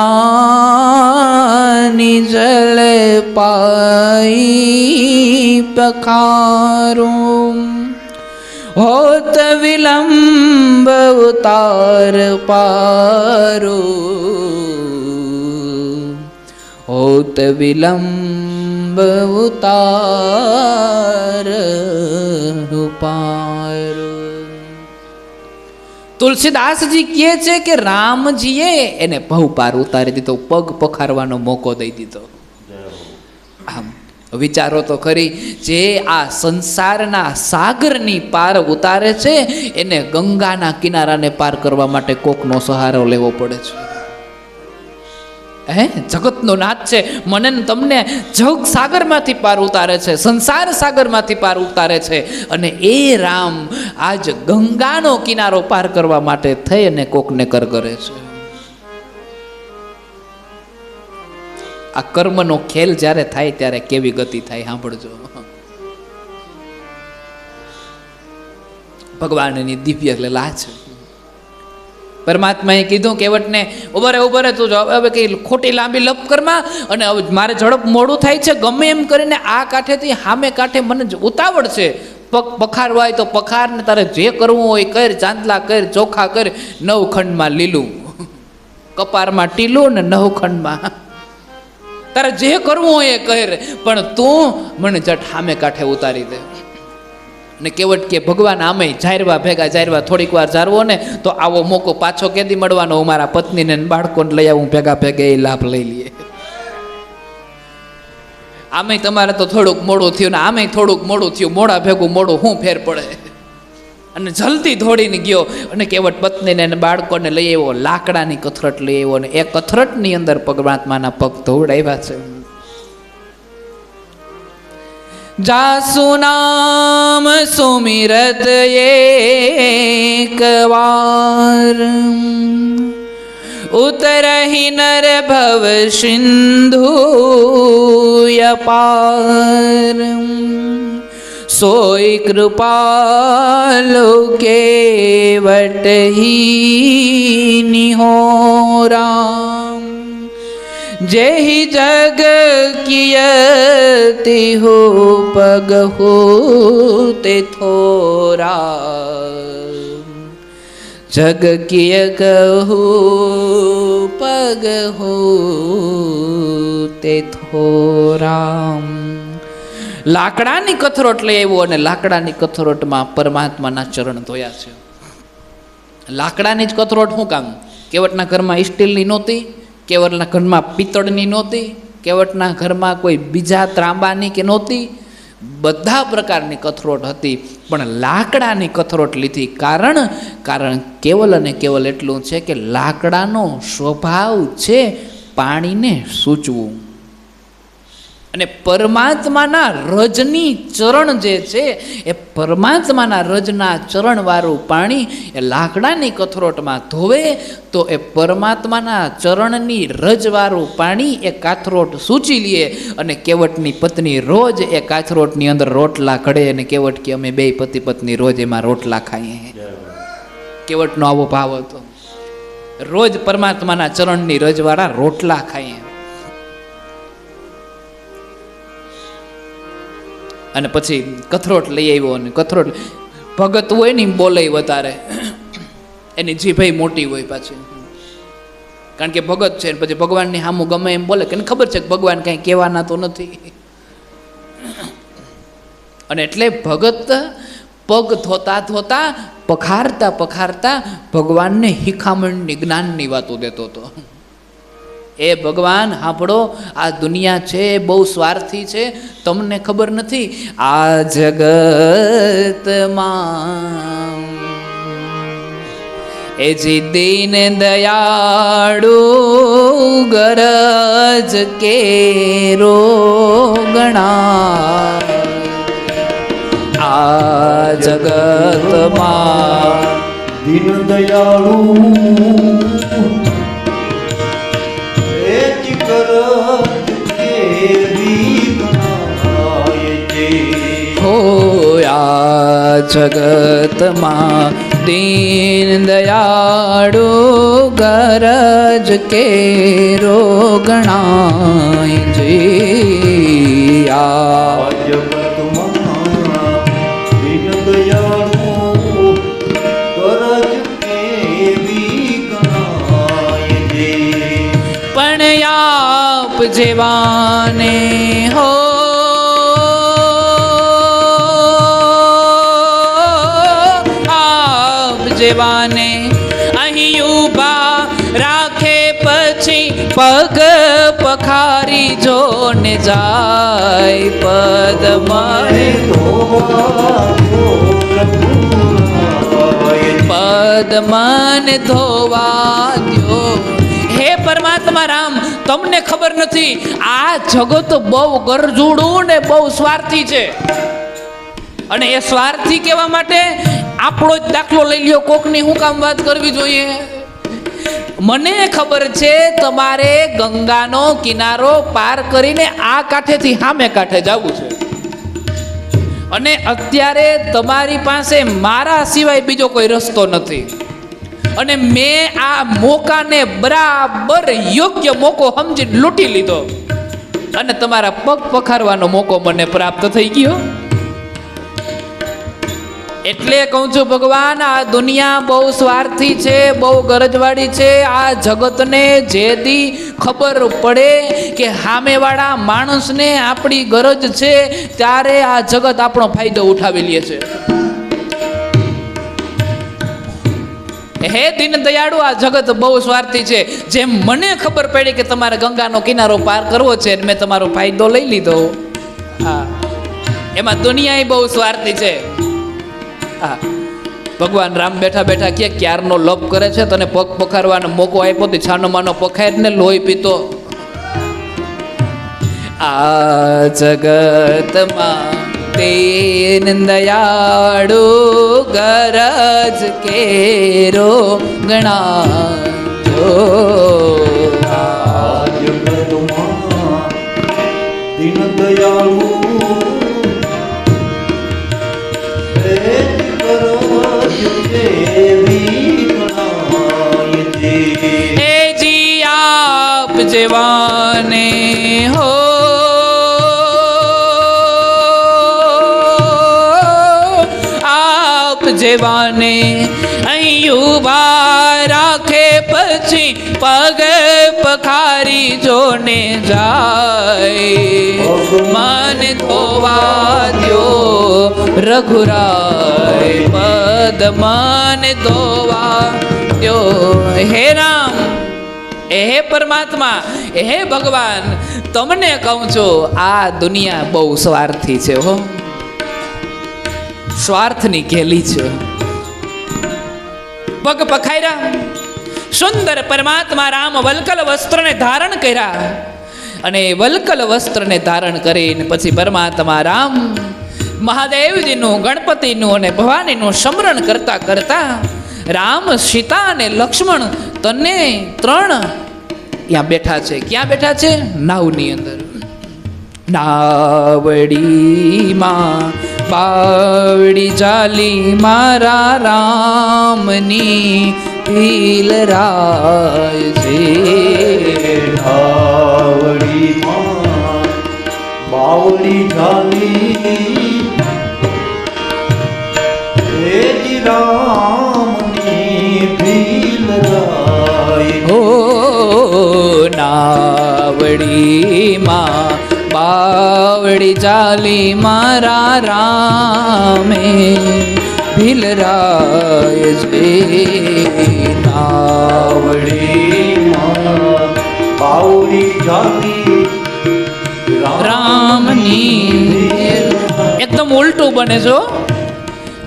જલ પાઈ પખારું, હોત વિલંબ ઉતાર પારો, હોત વિલંબ ઉતાર પારો. તુલસીદાસજી કહે છે કે રામજીએ એને ભવ પાર ઉતારી દીધો, પગ પખારવાનો મોકો દઈ દીધો. આમ વિચારો તો ખરી, જે આ સંસારના સાગરની પાર ઉતારે છે એને ગંગાના કિનારાને પાર કરવા માટે કોકનો સહારો લેવો પડે છે. જગતનો નાથ છે, મને ને તમને જગ સાગરમાંથી પાર ઉતારે છે, સંસાર સાગરમાંથી પાર ઉતારે છે, અને એ રામ આજ ગંગાનો કિનારો પાર કરવા માટે થઈ અને કોકને કર કરે છે. આ કર્મનો ખેલ જ્યારે થાય ત્યારે કેવી ગતિ થાય સાંભળજો. ભગવાનની દિવ્ય લીલા છે. પરમાત્માએ કીધું કેવટને ઉભરે તું હવે કઈ ખોટી લાંબી લપ કરમાં, અને હવે મારે ઝડપ મોડું થાય છે, ગમે એમ કરીને આ કાંઠેથી સામે કાંઠે મને ઉતાવળ છે, પગ પખારવા હોય તો પખાર, ને તારે જે કરવું હોય કર, ચાંદલા કર, ચોખા કર, 9 ખંડમાં લીલું, કપારમાં ટીલું ને 9 ખંડમાં, તારે જે કરવું હોય એ કર, પણ તું મને જટ સામે કાંઠે ઉતારી દે. ને કેવટ કે ભગવાન આમે જારવા ભેગા જારવા, થોડીક વાર જારવો ને તો આવો મોકો પાછો કેદી મળવાનો, હું મારા પત્નીને બાળકોને લઈ આવું ભેગા ભેગા, એ લાભ લઈ લઈએ. આમે તમારે તો થોડુંક મોડું થયું ને આમે થોડુંક મોડું થયું, મોડા ભેગું મોડું શું ફેર પડે. અને જલ્દી દોડીને ગયો અને કેવટ પત્નીને અને બાળકોને લઈ આવ્યો, લાકડાની કથરટ લઈ આવ્યો, અને એ કથરટની અંદર પરમાત્માના પગ ધોવડાવ્યા છે. જાસુ નામ સુમિરત એક વાર, ઉતરહી નર ભવ સિંધુ અપાર, સોય કૃપાલો કેવટ હી નિહોરા, જેહી જગ કિયતિ હો પગ હોતે થોરા, જગ કિય કહો પગ હોતે થોરા. લાકડાની કથરોટ લઈ આવ્યો અને લાકડાની કથરોટમાં પરમાત્માના ચરણ ધોયા છે. લાકડાની જ કથરોટ શું કામ? કેવટના ઘરમાં સ્ટીલની નહોતી, કેવટના ઘરમાં પિત્તળની નહોતી, કેવટના ઘરમાં કોઈ બીજા ત્રાંબાની કે નહોતી, બધા પ્રકારની કથરોટ હતી, પણ લાકડાની કથરોટ લીધી. કારણ કેવલ અને કેવલ એટલું છે કે લાકડાનો સ્વભાવ છે પાણીને સૂચવું, અને પરમાત્માના રજની ચરણ જે છે એ પરમાત્માના રજના ચરણવાળું પાણી એ લાકડાની કથરોટમાં ધોવે તો એ પરમાત્માના ચરણની રજવાળું પાણી એ કાથરોટ સૂચી લે. અને કેવટની પત્ની રોજ એ કાથરોટની અંદર રોટલા ઘડે, અને કેવટ કે અમે બે પતિ પત્ની રોજ એમાં રોટલા ખાઈએ. કેવટનો આવો ભાવ હતો, રોજ પરમાત્માના ચરણની રજવાળા રોટલા ખાઈએ. અને પછી કથરોટ લઈ આવ્યો, અને કથરોટ ભગત હોય ને બોલે વધારે, એની જીભ મોટી હોય પાછી, કારણ કે ભગત છે. પછી ભગવાનની સામું ગમે એમ બોલે, કે ખબર છે કે ભગવાન કાંઈ કહેવાના તો નથી. અને એટલે ભગત પગ ધોતા ધોતા, પખારતા પખારતા ભગવાનને હિખામણની જ્ઞાનની વાતો દેતો હતો. એ ભગવાન સાંભળો, આ દુનિયા છે બહુ સ્વાર્થી છે, તમને ખબર નથી. આ જગતમાં એ જી દીન દયાળુ ગરજ કેરો ગણા, આ જગતમાં દીન દયાળુ હોયા જગતમાં દીન દયાળુ ગરજ કેરો ગણાય જી. આ જગતમાં દીન દયાળુ ગરજ કેવી ગણાય જી. પણ આપ જેવાને હો જેવાને જાય પદ મને પદ મને ધોવા દ્યો. હે પરમાત્મા રામ, તમને ખબર નથી આ જગત બહુ ગરજુડું ને બહુ સ્વાર્થી છે. અને એ સ્વાર્થી કહેવા માટે આપણો જ દાખલો લઈ લ્યો. કોકની હું કામ વાત કરવી જોઈએ? મને ખબર છે તમારે ગંગાનો કિનારો પાર કરીને આ કાંઠેથી સામે કાંઠે જવું છે, અને અત્યારે તમારી પાસે મારા સિવાય બીજો કોઈ રસ્તો નથી. અને મેં આ મોકાને બરાબર યોગ્ય મોકો સમજી લૂંટી લીધો, અને તમારા પગ પખારવાનો મોકો મને પ્રાપ્ત થઈ ગયો. એટલે કહું છું ભગવાન, આ દુનિયા બહુ સ્વાર્થી છે, બહુ ગરજવાળી છે. આ જગતને જે દી ખબર પડે કે સામેવાળા માણસને આપણી ગરજ છે, ત્યારે આ જગત આપણો ફાયદો ઉઠાવી લે છે. હે દીન દયાળુ, આ જગત બહુ સ્વાર્થી છે. જેમ મને ખબર પડી કે તમારે ગંગાનો કિનારો પાર કરવો છે, મેં તમારો ફાયદો લઈ લીધો. હા, એમાં દુનિયા બહુ સ્વાર્થી છે. હા, ભગવાન રામ બેઠા બેઠા કે ક્યારનો લપ કરે છે, તને પગ પખારવાનો મોકો આપ્યો તો છાનો માનો પખાય ને લોહી પીતો. આ જગતમાં તેન દયાળુ ગરજ કેરો ગણાજો. આ જગતમાં દીન દયાળુ હે જી આપ જેવાને હો આપ જેવાને અહીં ઉભા રાખે, પછી પગ પખારી જોને જાય. મન ધોવા દ્યો રઘુરાય પદ મન ધોવા દ્યો. હે રામ, હે પરમાત્મા, હે ભગવાન, તમને કહું છું આ દુનિયા બહુ સ્વાર્થી છે. હો, સ્વાર્થની ઘેલી છે. પગ પખાયરા, સુંદર પરમાત્મા રામ વલ્કલ વસ્ત્રને ધારણ કર્યા, અને વલ્કલ વસ્ત્રને ધારણ કરીને પછી પરમાત્મા રામ મહાદેવજીનું, ગણપતિનું અને ભવાનીનું સ્મરણ કરતા કરતા રામ, સીતા અને લક્ષ્મણ તને ત્રણ ત્યાં બેઠા છે. ક્યાં બેઠા છે? નાવની અંદર. નાવડીમાં બાવડી ચાલી મારા રામની ભીલરાય છે. નાવડીમાં બાવડી ચાલી રામની ભીલરાય. ઓ નાવડીમાં બાવડી ચાલી મારા રામે ભીલરાય છે. નાવડીમાં બાવડી ચાલી રામની. એકદમ ઉલટું બને છો.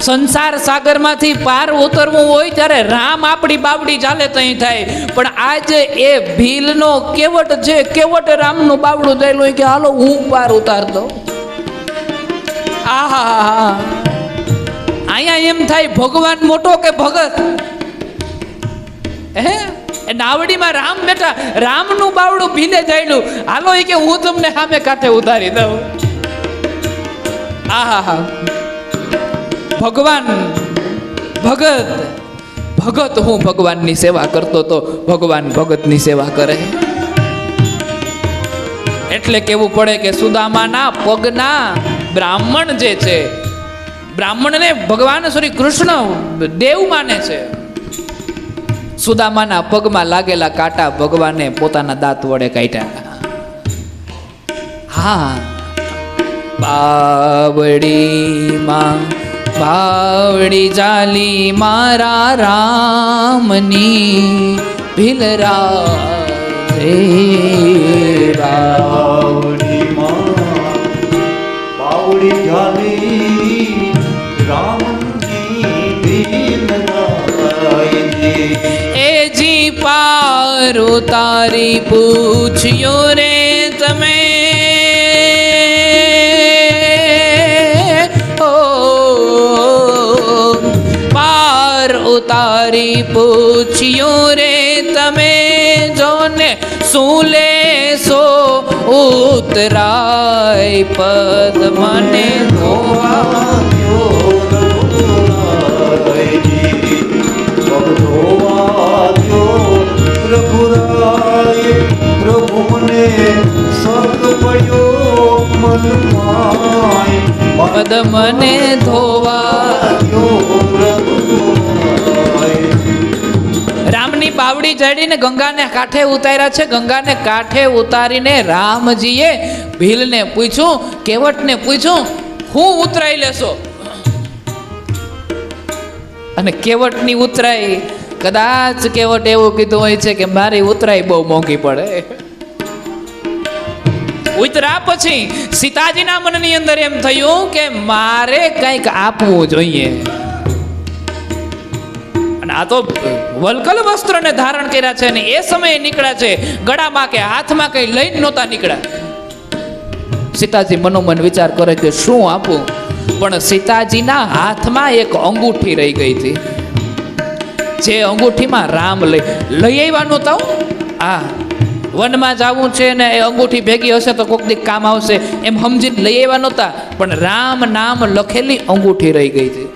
સંસાર સાગરમાંથી પાર ઉતરવું હોય ત્યારે રામ આપણી બાવડી ચાલે તઈ થાય, પણ આજે એ ભીલનો કેવટ છે, કેવટ રામનું બાવડું થયેલું હોય કે હાલો હું પાર ઉતારતો. આહા, અહીંયા એમ થાય ભગવાન મોટો કે ભગત? હે, નાવડીમાં રામ બેઠા, રામનું બાવડું ભીલે જાયલું, હાલો એ કે હું તમને સામે કાંઠે ઉતારી દઉં. આહા, ભગવાન ભગત, ભગત હું ભગવાનની સેવા કરતો તો ભગવાન ભગતની સેવા કરે. એટલે કેવું પડે કે સુદામાના પગના બ્રાહ્મણ જે છે, બ્રાહ્મણને ભગવાન શ્રી કૃષ્ણ દેવ માને છે. સુદામાના પગમાં લાગેલા કાંટા ભગવાને પોતાના દાંત વડે કાઢ્યા. હા, બાવડીમાં બાવડી ચાલી મારા રામની ભીલરાય. બાવડીમાં બાવળી ઝાલી રામની ભીલ ગાયજે. એ જી પાર ઉતારી પૂછ્યો રે તમે, ઓ પાર ઉતારી પૂછ્યો રે તમે, જોને શું લેશો ઉતરાય પદ મને ધોવા. પ્રભુ મને સત પડ્યો મનમાય, પદ મને ધોવા. રામની બાવડી જડીને ગંગાને કાંઠે ઉતાર્યા છે. ગંગાને કાંઠે ઉતારીને રામજીએ ભીલને પૂછ્યું, કેવટને પૂછ્યું, હું ઉતરાઈ લેશો? અને કેવટની ઉતરાઈ, કદાચ કેવટ એવું કીધું હોય છે કે મારી ઉતરાઈ બહુ મોંઘી પડે. ઉતરા પછી સીતાજીના મનની અંદર એમ થયું કે મારે કંઈક આપવું જોઈએ. અને આ તો વલકલ વસ્ત્રને ધારણ કર્યા છે ને એ સમયે નીકળ્યા છે, ગળામાં કે હાથમાં કઈ લઈને નહોતા નીકળ્યા. સીતાજી મનોમન વિચાર કરે કે શું આપું, પણ સીતાજીના હાથમાં એક અંગૂઠી રહી ગઈ હતી. જે અંગૂઠીમાં રામ લઈ આવ્યા નહોતા. આ વનમાં જવું છે ને એ અંગૂઠી ભેગી હશે તો કોઈક દી કામ આવશે એમ સમજીને લઈ આવ્યા નહોતા, પણ રામ નામ લખેલી અંગૂઠી રહી ગઈ હતી.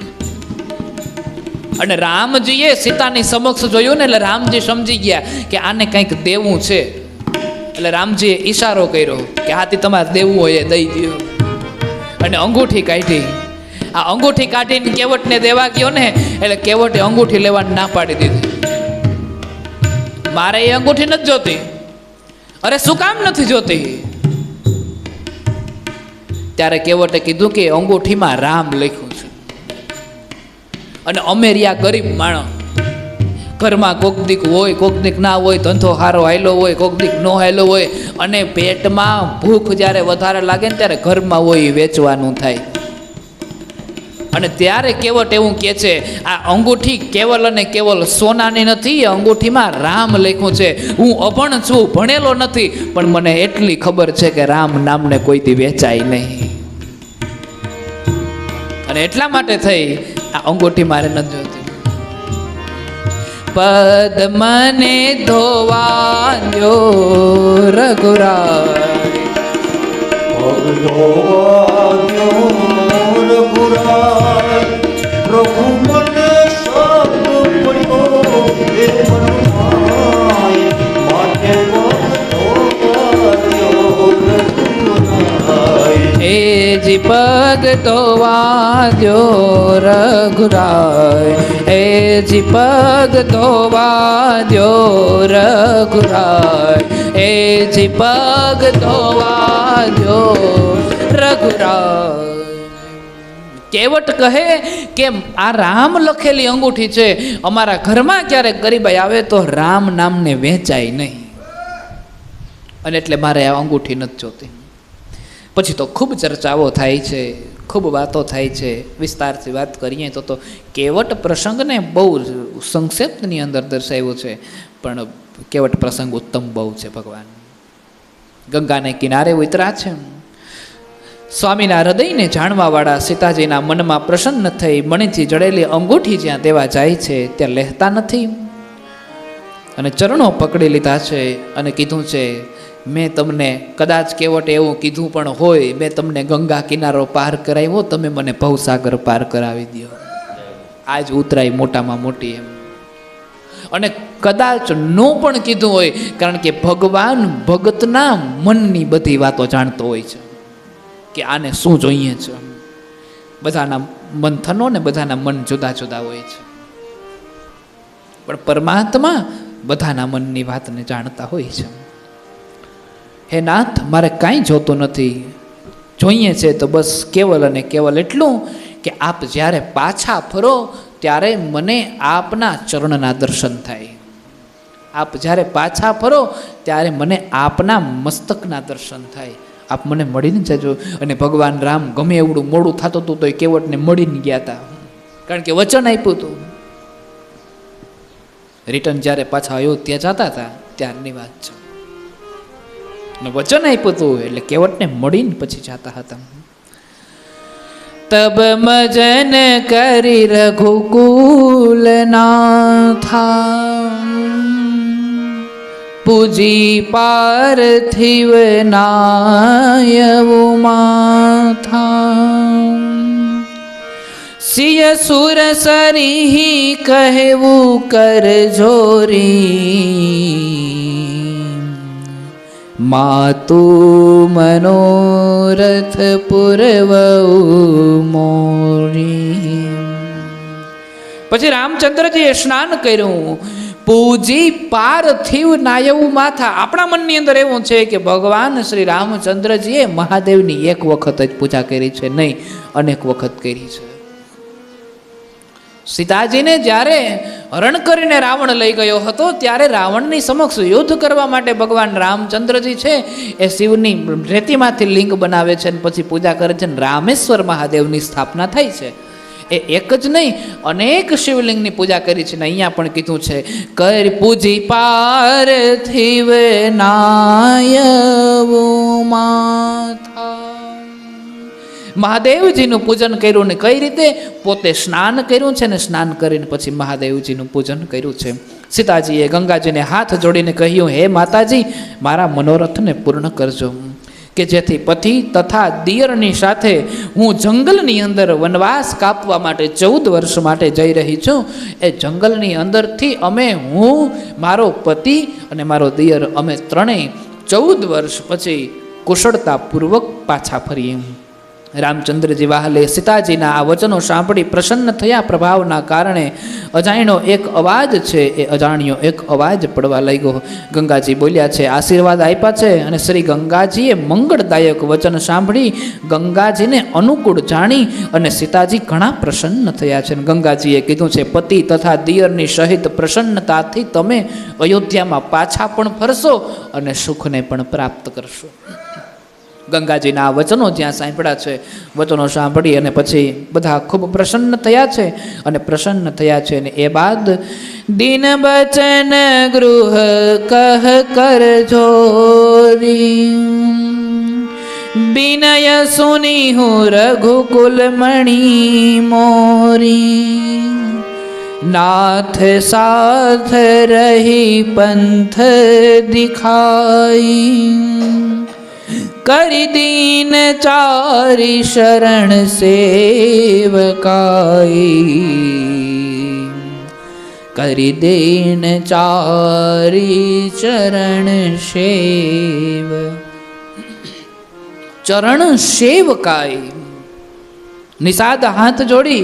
અને રામજીએ સીતાની સમક્ષ જોયું ને એટલે રામજી સમજી ગયા કે આને કંઈક દેવું છે. એટલે રામજીએ ઈશારો કર્યો કે હાથી તમારે દેવું હોય એ દઈ દો. અને અંગૂઠી કાઢી. આ અંગૂઠી કાઢીને કેવટને દેવા ગયો ને એટલે કેવટે અંગૂઠી લેવાની ના પાડી દીધી. મારે એ અંગૂઠી નથી જોતી. અરે શું કામ નથી જોતી? ત્યારે કેવટે કીધું કે અંગૂઠીમાં રામ લખ્યું છે. અને અમે રહ્યા ગરીબ માણસ, ઘરમાં કોક દીક હોય કોક દીક ના હોય, ધંધો સારો હાયલો હોય કોક દીક નો હાયલો હોય, અને પેટમાં ભૂખ જ્યારે વધારે લાગે ને ત્યારે ઘરમાં હોય એ વેચવાનું થાય. અને ત્યારે કેવટ એવું કહે છે આ અંગૂઠી કેવલ અને કેવલ સોનાની નથી, એ અંગૂઠીમાં રામ લખ્યું છે. હું અભણ છું, ભણેલો નથી, પણ મને એટલી ખબર છે કે રામ નામને કોઈથી વેચાય નહીં. અને એટલા માટે થઈ આ અંગૂઠી મારે નથી જોતી. પદ મને ધોવા દો રઘુરાય, પ્રભુ મને સત પડ્યો એ મનમાય, માટે એ જી પગ ધોવા દો રઘુરાય, એ જી પગ ધોવા દો રઘુરાય, એ જી પગ ધોવા દો રઘુરાય. કેવટ કહે કે આ રામ લખેલી અંગૂઠી છે, અમારા ઘરમાં ક્યારેક ગરીબાઈ આવે તો રામ નામને વેચાય નહીં, અને એટલે મારે આ અંગૂઠી નથી જોતી. પછી તો ખૂબ ચર્ચાઓ થાય છે, ખૂબ વાતો થાય છે. વિસ્તારથી વાત કરીએ તો કેવટ પ્રસંગને બહુ સંક્ષેપ્તની અંદર દર્શાવ્યો છે, પણ કેવટ પ્રસંગ ઉત્તમ બહુ છે. ભગવાન ગંગાને કિનારે ઉતરા છે. સ્વામીના હૃદયને જાણવાવાળા સીતાજીના મનમાં પ્રસન્ન થઈ મણીથી જડેલી અંગૂઠી જ્યાં દેવા જાય છે ત્યાં લેતા નથી, અને ચરણો પકડી લીધા છે અને કીધું છે મેં તમને, કદાચ કેવટે એવું કીધું પણ હોય, મેં તમને ગંગા કિનારો પાર કરાવ્યો, તમે મને ભવસાગર પાર કરાવી દો. આજ ઉતરાય મોટામાં મોટી એમ. અને કદાચ નો પણ કીધું હોય, કારણ કે ભગવાન ભગતના મનની બધી વાતો જાણતો હોય છે કે આને શું જોઈએ છે. બધાના મંથનો ને બધાના મન જુદા જુદા હોય છે, પણ પરમાત્મા બધાના મનની વાતને જાણતા હોય છે. હે નાથ, મારે કાંઈ જોતું નથી, જોઈએ છે તો બસ કેવલ અને કેવલ એટલું કે આપ જ્યારે પાછા ફરો ત્યારે મને આપના ચરણના દર્શન થાય. આપ જ્યારે પાછા ફરો ત્યારે મને આપના મસ્તકના દર્શન થાય. આપ મને મળીને જજો. અને ભગવાન રામ ગમે એવડું મોડું થતું હતું તો એ કેવટને મળીને ગયા હતા, કારણ કે વચન આપ્યું હતું. રિટર્ન જ્યારે પાછા અયોધ્યા જતા હતા ત્યારની વાત છે, અને વચન આપ્યું હતું એટલે કેવટને મળીને પછી જતા હતા. તબ મજન કરી રઘુકુલ નાથા, પૂજી પાર્થિવ નાયવું માથા. સિય સુર સરી કહેવું કર જોરી, માતુ મનોરથ પૂરવઉ મોરી. પછી રામચંદ્રજીએ સ્નાન કર્યું, પૂજી પાર્થિવ નાયવું માથા. આપણા મનની અંદર એવું છે કે ભગવાન શ્રી રામચંદ્રજીએ મહાદેવની એક વખત જ પૂજા કરી છે, નહીં અનેક વખત કરી છે. સીતાજીને જ્યારે હરણ કરીને રાવણ લઈ ગયો હતો ત્યારે રાવણની સમક્ષ યુદ્ધ કરવા માટે ભગવાન રામચંદ્રજી છે એ શિવની રેતીમાંથી લિંગ બનાવે છે અને પછી પૂજા કરે છે. રામેશ્વર મહાદેવની સ્થાપના થાય છે. એ એક જ નહીં અનેક શિવલિંગની પૂજા કરી છે. ને અહીંયા પણ કીધું છે કર પૂજી પાર્થિવ નાયવું માથા. મહાદેવજીનું પૂજન કર્યું ને કઈ રીતે? પોતે સ્નાન કર્યું છે ને સ્નાન કરીને પછી મહાદેવજીનું પૂજન કર્યું છે. સીતાજીએ ગંગાજીને હાથ જોડીને કહ્યું, હે માતાજી, મારા મનોરથને પૂર્ણ કરજો, કે જેથી પતિ તથા દિયરની સાથે હું જંગલની અંદર વનવાસ કાપવા માટે 14 વર્ષ માટે જઈ રહી છું. એ જંગલની અંદરથી હું, મારો પતિ અને મારો દિયર અમે ત્રણેય 14 વર્ષ પછી કુશળતાપૂર્વક પાછા ફરીએ. રામચંદ્રજી વાહલે સીતાજીના આ વચનો સાંભળી પ્રસન્ન થયા. પ્રભાવના કારણે અજાણ્યો એક અવાજ છે એ અજાણ્યો એક અવાજ પડવા લાગ્યો. ગંગાજી બોલ્યા છે, આશીર્વાદ આપ્યા છે, અને શ્રી ગંગાજીએ મંગળદાયક વચન સાંભળી ગંગાજીને અનુકૂળ જાણી અને સીતાજી ઘણા પ્રસન્ન થયા છે. ગંગાજીએ કીધું છે, પતિ તથા દિયરની સહિત પ્રસન્નતાથી તમે અયોધ્યામાં પાછા પણ ફરશો અને સુખને પણ પ્રાપ્ત કરશો. ગંગાજીના આ વચનો જ્યાં સાંભળ્યા છે, વચનો સાંભળી અને પછી બધા ખૂબ પ્રસન્ન થયા છે. અને પ્રસન્ન થયા છે અને એ બાદ દિન બચન ગૃહ કહ કર જોરી, વિનય સુની હું રઘુકુલ મણિ મોરી. નાથ સાથ રહી પંથ દિખાઈ, કરી દીન ચારી શરણ સેવકાઈ, કરી દીન ચારી ચરણ સેવ ચરણ સેવકાઈ. નિષાદ હાથ જોડી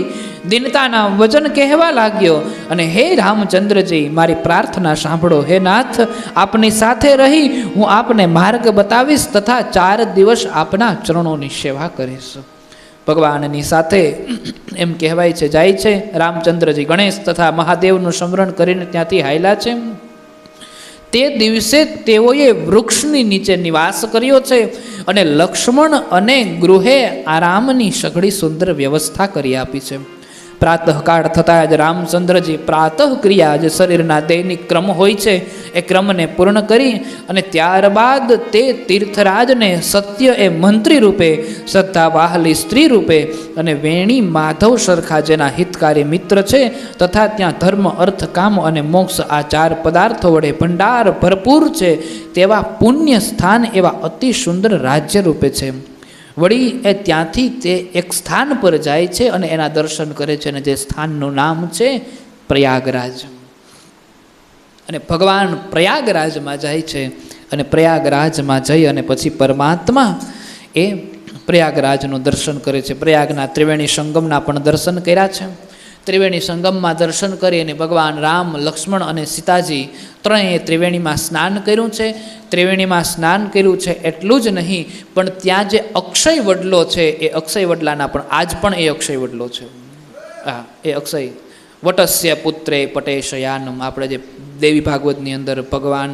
દિનતાના વચન કહેવા લાગ્યો અને હે રામચંદ્રજી, મારી પ્રાર્થના સાંભળો. હે નાથ, આપની સાથે રહી હું આપને માર્ગ બતાવીશ તથા 4 દિવસ આપના ચરણોની સેવા કરીશ. ભગવાનની સાથે એમ કહેવાય છે જાય છે. રામચંદ્રજી ગણેશ તથા મહાદેવનું સ્મરણ કરીને ત્યાંથી હાલ્યા છે. તે દિવસે તેઓએ વૃક્ષની નીચે નિવાસ કર્યો છે અને લક્ષ્મણ અને ગૃહે આરામની સઘળી સુંદર વ્યવસ્થા કરી આપી છે. પ્રાતઃકાળ થતાં જ રામચંદ્રજી પ્રાતઃ ક્રિયા જે શરીરના દૈનિક ક્રમ હોય છે એ ક્રમને પૂર્ણ કરી અને ત્યારબાદ તે તીર્થરાજને સત્ય એ મંત્રી રૂપે, શ્રદ્ધા વાહલી સ્ત્રી રૂપે અને વેણી માધવ સરખા જેના હિતકારી મિત્ર છે તથા ત્યાં ધર્મ અર્થ કામ અને મોક્ષ આ 4 પદાર્થો વડે ભંડાર ભરપૂર છે તેવા પુણ્ય સ્થાન એવા અતિ સુંદર રાજ્ય રૂપે છે. વળી એ ત્યાંથી તે એક સ્થાન પર જાય છે અને એના દર્શન કરે છે અને જે સ્થાનનું નામ છે પ્રયાગરાજ. અને ભગવાન પ્રયાગરાજમાં જાય છે અને પ્રયાગરાજમાં જઈ અને પછી પરમાત્મા એ પ્રયાગરાજનું દર્શન કરે છે. પ્રયાગના ત્રિવેણી સંગમના પણ દર્શન કર્યા છે. ત્રિવેણી સંગમમાં દર્શન કરી અને ભગવાન રામ, લક્ષ્મણ અને સીતાજી ત્રણેય ત્રિવેણીમાં સ્નાન કર્યું છે. ત્રિવેણીમાં સ્નાન કર્યું છે એટલું જ નહીં, પણ ત્યાં જે અક્ષય વડલો છે એ અક્ષય વડલાના પણ આજ પણ એ અક્ષય વડલો છે. હા, એ અક્ષય વટસ્ય પુત્રે પટેશયાનમ. આપણે જે દેવી ભાગવતની અંદર ભગવાન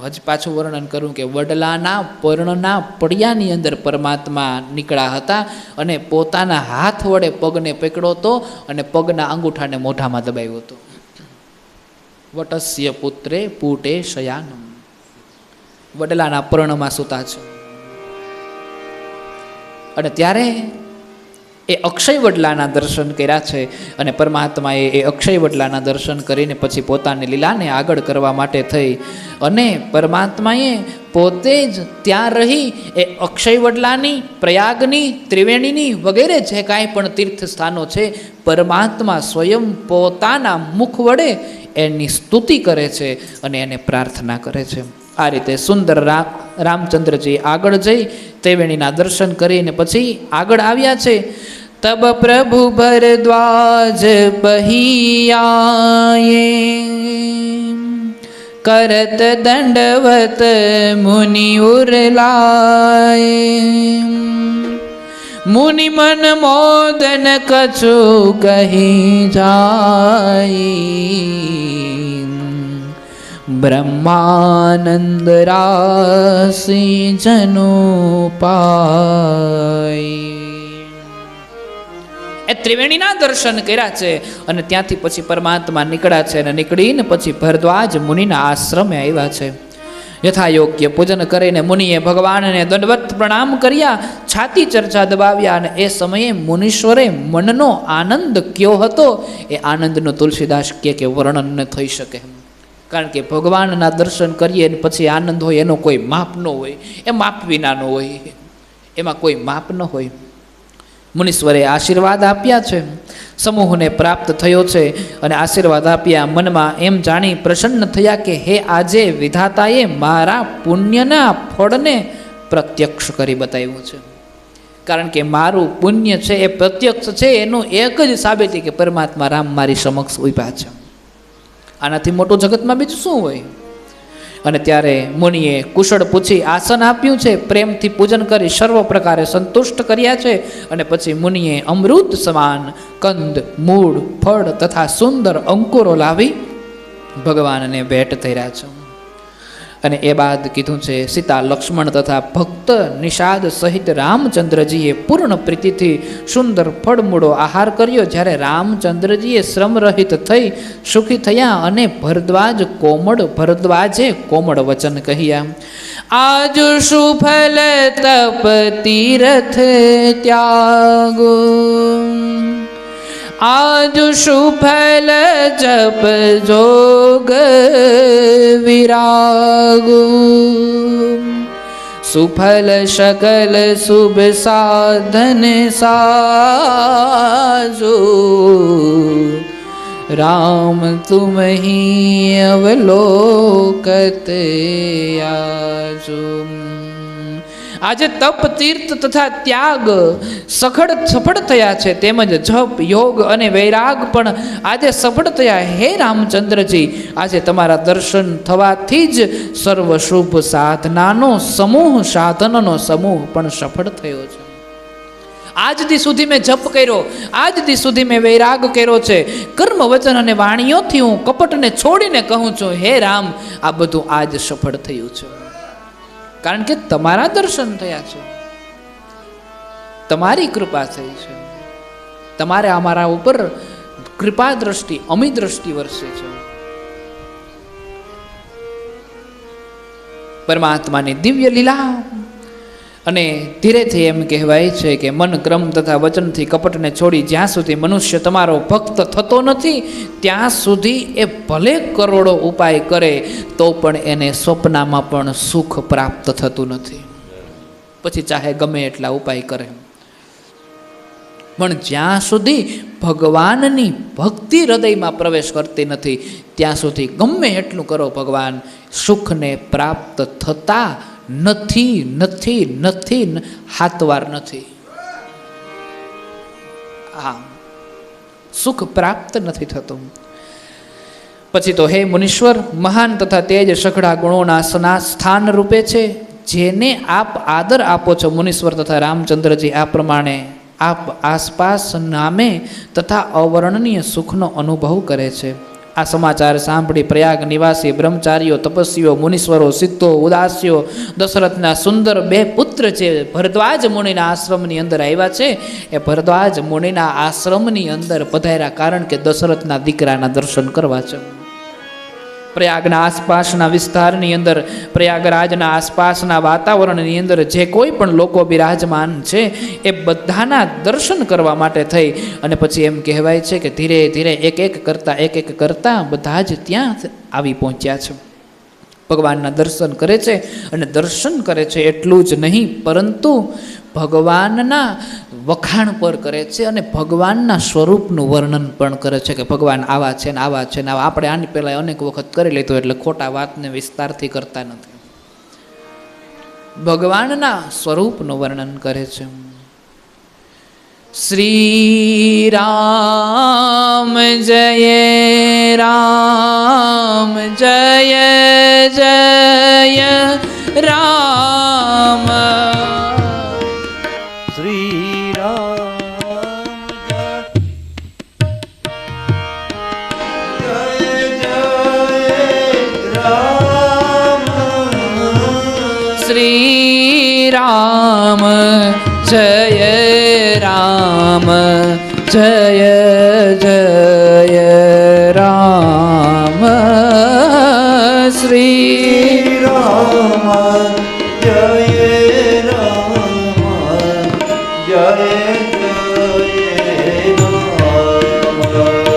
હજી પાછું વર્ણન કરું કે વડલાના પર્ણના પડિયાની અંદર પરમાત્મા નીકળ્યા હતા અને પોતાના હાથ વડે પગને પકડ્યો હતો અને પગના અંગૂઠાને મોઢામાં દબાવ્યો હતો. વટસ્ય પુત્રે પૂટે શયાનમ, વડલાના પર્ણમાં સૂતા છે. અને ત્યારે એ અક્ષય વડલાના દર્શન કર્યા છે અને પરમાત્માએ એ અક્ષય વડલાના દર્શન કરીને પછી પોતાની લીલાને આગળ કરવા માટે થઈ અને પરમાત્માએ પોતે જ ત્યાં રહી એ અક્ષય વડલાની, પ્રયાગની, ત્રિવેણીની વગેરે જે કાંઈ પણ તીર્થ સ્થાનો છે પરમાત્મા સ્વયં પોતાના મુખ વડે એની સ્તુતિ કરે છે અને એને પ્રાર્થના કરે છે. આ રીતે સુંદર રામચંદ્રજી આગળ જઈ ત્રિવેણીના દર્શન કરીને પછી આગળ આવ્યા છે. તબ પ્રભુ ભરદ્વાજ બહિયાએ કરત દંડવત મુનિ ઉરલાય, મુનિ મન મોદન કછુ કહી જાય, બ્રહ્માનંદ રાશિ જનો પાય. એ ત્રિવેણીના દર્શન કર્યા છે અને ત્યાંથી પછી પરમાત્મા નીકળ્યા છે અને નીકળીને પછી ભરદ્વાજ મુનિના આશ્રમે આવ્યા છે. યથાયોગ્ય પૂજન કરીને મુનિએ ભગવાનને દંડવત પ્રણામ કર્યા, છાતી ચર્ચા દબાવ્યા અને એ સમયે મુનીશ્વરે મનનો આનંદ કયો હતો એ આનંદનો તુલસીદાસ કે વર્ણન ન થઈ શકે. કારણ કે ભગવાનના દર્શન કરીએ અને પછી આનંદ હોય એનો કોઈ માપ ન હોય, એ માપ વિનાનો હોય, એમાં કોઈ માપ ન હોય. મુનીશ્વરે આશીર્વાદ આપ્યા છે, સમૂહને પ્રાપ્ત થયો છે અને આશીર્વાદ આપ્યા. મનમાં એમ જાણી પ્રસન્ન થયા કે હે આજે વિધાતાએ મારા પુણ્યના ફળને પ્રત્યક્ષ કરી બતાવ્યું છે. કારણ કે મારું પુણ્ય છે એ પ્રત્યક્ષ છે, એનું એક જ સાબિતી કે પરમાત્મા રામ મારી સમક્ષ ઉભા છે. આનાથી મોટું જગતમાં બીજું શું હોય? અને ત્યારે મુનિએ કુશળ પૂછી આસન આપ્યું છે, પ્રેમથી પૂજન કરી સર્વ પ્રકારે સંતુષ્ટ કર્યા છે અને પછી મુનિએ અમૃત સમાન કંદ, મૂળ, ફળ તથા સુંદર અંકુરો લાવી ભગવાનને ભેટ થયા છે. અને એ બાદ કીધું છે સીતા, લક્ષ્મણ તથા ભક્ત નિષાદ સહિત રામચંદ્રજીએ પૂર્ણ પ્રીતિથી સુંદર ફળમૂળો આહાર કર્યો. જ્યારે રામચંદ્રજીએ શ્રમ રહિત થઈ સુખી થયા અને ભરદ્વાજે કોમળ વચન કહ્યા. આજ સુફલ તપ તીરથ ત્યાગો, આજ સુફલ જપ જોગ વિરાગો, સુફલ શકલ શુભ સાધન સાજો, રામ તુમહી અવલોકત આજો. આજે તપ, તીર્થ તથા ત્યાગ સફળ થયા છે, તેમજ જપ, યોગ અને વૈરાગ પણ આજે સફળ થયા. હે રામચંદ્રજી, આજે તમારા દર્શન થવાથી જ સર્વ શુભ સાધનાનો સમૂહ, સાધનનો સમૂહ પણ સફળ થયો છે. આજ દી સુધી મેં જપ કર્યો, આજ દી સુધી મેં વૈરાગ કર્યો છે. કર્મ, વચન અને વાણીઓથી હું કપટને છોડીને કહું છું, હે રામ, આ બધું આજ સફળ થયું છે. કારણ કે તમારા દર્શન થયા છે, તમારી કૃપા થઈ છે, તમારે અમારા ઉપર કૃપા દ્રષ્ટિ, અમી દ્રષ્ટિ વરસે છે. પરમાત્માની દિવ્ય લીલા. અને ધીરેથી એમ કહેવાય છે કે મન, ક્રમ તથા વચનથી કપટને છોડી જ્યાં સુધી મનુષ્ય તમારો ભક્ત થતો નથી ત્યાં સુધી એ ભલે કરોડો ઉપાય કરે તો પણ એને સ્વપ્નમાં પણ સુખ પ્રાપ્ત થતું નથી. પછી ચાહે ગમે એટલા ઉપાય કરે, પણ જ્યાં સુધી ભગવાનની ભક્તિ હૃદયમાં પ્રવેશ કરતી નથી ત્યાં સુધી ગમે એટલું કરો ભગવાન સુખને પ્રાપ્ત થતા નથી, નથી, નથી, હાથવાર નથી. હા, સુખ પ્રાપ્ત નથી થતું. પછી તો હે મુનીશ્વર, મહાન તથા તેજ સઘળા ગુણોના સ્થાન રૂપે છે, જેને આપ આદર આપો છો. મુનીશ્વર તથા રામચંદ્રજી આ પ્રમાણે આપ આસપાસ નામે તથા અવર્ણનીય સુખનો અનુભવ કરે છે. આ સમાચાર સાંભળી પ્રયાગ નિવાસી બ્રહ્મચારીઓ, તપસ્વીઓ, મુનીશ્વરો, સિદ્ધો, ઉદાસીઓ દશરથના સુંદર 2 પુત્ર જે ભરદ્વાજ મુનિના આશ્રમની અંદર આવ્યા છે, એ ભરદ્વાજ મુનિના આશ્રમની અંદર પધાર્યા, કારણ કે દશરથના દીકરાના દર્શન કરવા છે. પ્રયાગના આસપાસના વિસ્તારની અંદર, પ્રયાગરાજના આસપાસના વાતાવરણની અંદર જે કોઈ પણ લોકો બિરાજમાન છે એ બધાના દર્શન કરવા માટે થઈ અને પછી એમ કહેવાય છે કે ધીરે ધીરે એક એક કરતા બધા જ ત્યાં આવી પહોંચ્યા છે. ભગવાનના દર્શન કરે છે અને દર્શન કરે છે એટલું જ નહીં, પરંતુ ભગવાનના વખાણ પર કરે છે અને ભગવાનના સ્વરૂપનું વર્ણન પણ કરે છે કે ભગવાન આવા છે ને આવા છે ને આવા. આપણે આની પહેલાં અનેક વખત કરી લીધું એટલે ખોટા વાતને વિસ્તારથી કરતા નથી. ભગવાનના સ્વરૂપનું વર્ણન કરે છે. શ્રી રામ જય રામ જય જય રામ. શ્રી રામ જય જય રામ. શ્રી રામ જય રામ જય જય રામ. શ્રી રામ જય રામ જય જય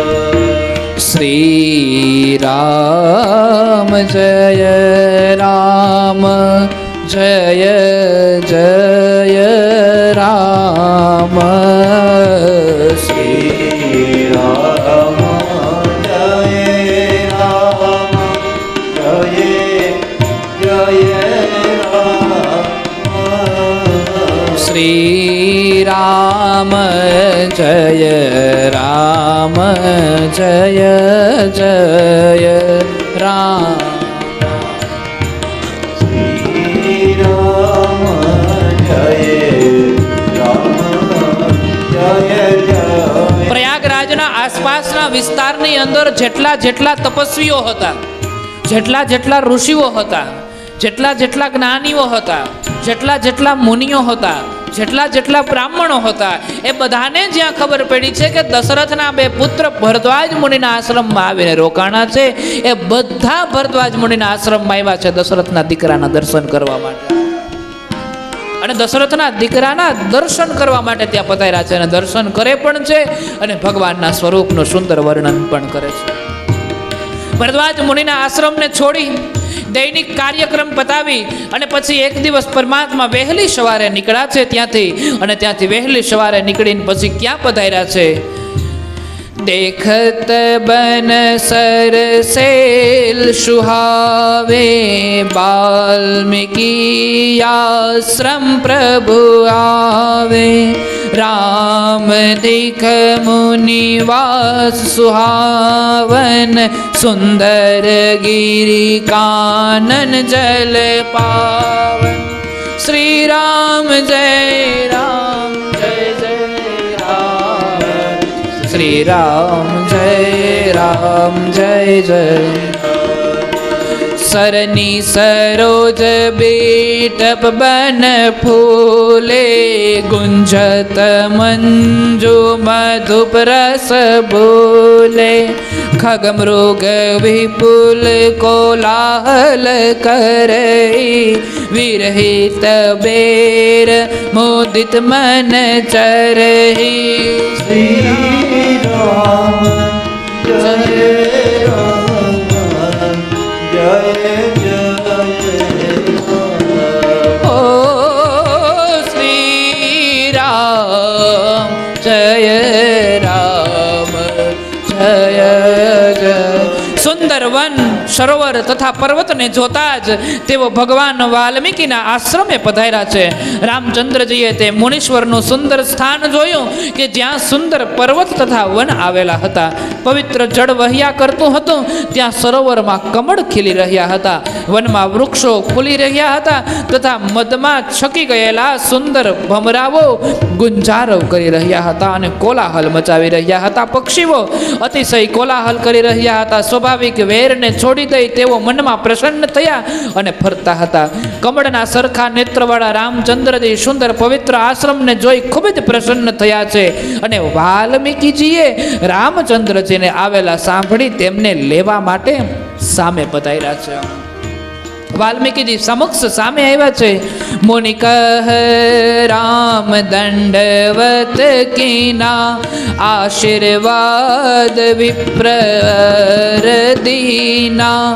રામ. શ્રી રામ જય રામ જય જય રામ. શ્રી રામ જય રામ જય જય રામ. શ્રી રામ જય રામ જય જય રામ. શ્રી રામ જય રામ જય જય. પ્રયાગરાજના આસપાસના વિસ્તારની અંદર જેટલા જેટલા તપસ્વીઓ હતા, જેટલા જેટલા ઋષિઓ હતા, જેટલા જેટલા જ્ઞાનીઓ હતા, જેટલા જેટલા મુનિઓ હતા, જેટલા જેટલા બ્રાહ્મણો હતા, એ બધાને જ્યાં ખબર પડી છે કે દશરથના 2 પુત્ર ભરદ્વાજ મુનિના આશ્રમમાં આવીને રોકાણા છે, એ બધા ભરદ્વાજ મુનિના આશ્રમમાં આવ્યા છે દશરથના દીકરાના દર્શન કરવા માટે. અને દશરથના દીકરાના દર્શન કરવા માટે ત્યાં પધાર્યા છે અને દર્શન કરે પણ છે અને ભગવાનના સ્વરૂપનું સુંદર વર્ણન પણ કરે છે. ભરદ્વાજ મુનિના આશ્રમને છોડી દૈનિક કાર્યક્રમ પતાવી અને પછી એક દિવસ પરમાત્મા વહેલી સવારે નીકળ્યા છે ત્યાંથી, અને ત્યાંથી વહેલી સવારે નીકળીને પછી ક્યાં પધાર્યા છે? देखत बन सरसेल सुहावे वाल्मीकि आश्रम प्रभु आवे राम दिख मुनिवास सुहावन सुंदर गिरि कानन जल पावन श्री राम जय राम जय जय राम श्री राम जय जय सरनी सरोज बेटप बन फूले गुंजत मंजू मधुप रस बोले खग मृग विपुल कोलाहल करई विरहित बेर मोदित मन चरही श्री राम जय राम जय जय ओ श्री राम जय राम जय जय सुंदर वन સરોવર તથા પર્વતને જોતા જ તેઓ ભગવાન વાલ્મીકીના આશ્રમે પધાર્યા છે. રામચંદ્રજીએ તે મુનીશ્વરનું સુંદર સ્થાન જોયું કે જ્યાં સુંદર પર્વત તથા વન આવેલા હતા. પવિત્ર જળ વહ્યા કરતું હતું. ત્યાં સરોવરમાં કમળ ખીલી રહ્યા હતા. વનમાં વૃક્ષો ખુલી રહ્યા હતા તથા મધમાં છકી ગયેલા સુંદર ભમરાઓ ગુંજારવ કરી રહ્યા હતા અને કોલાહલ મચાવી રહ્યા હતા. પક્ષીઓ અતિશય કોલાહલ કરી રહ્યા હતા. સ્વાભાવિક વેરને છોડી દઈ તેઓ મનમાં પ્રસન્ન થયા અને ફરતા હતા. કમળના સરખા નેત્રવાળા રામચંદ્રજી સુંદર પવિત્ર આશ્રમને જોઈ ખૂબ જ પ્રસન્ન થયા છે અને વાલ્મીકીજીએ રામચંદ્રજીને આવેલા સાંભળી તેમને લેવા માટે સામે પધાર્યા છે. વાલ્મીકીજી સમક્ષ સામે આવ્યા છે. મુનિ કહ રામ દંડવત કીના આશીર્વાદ વિપ્ર દીના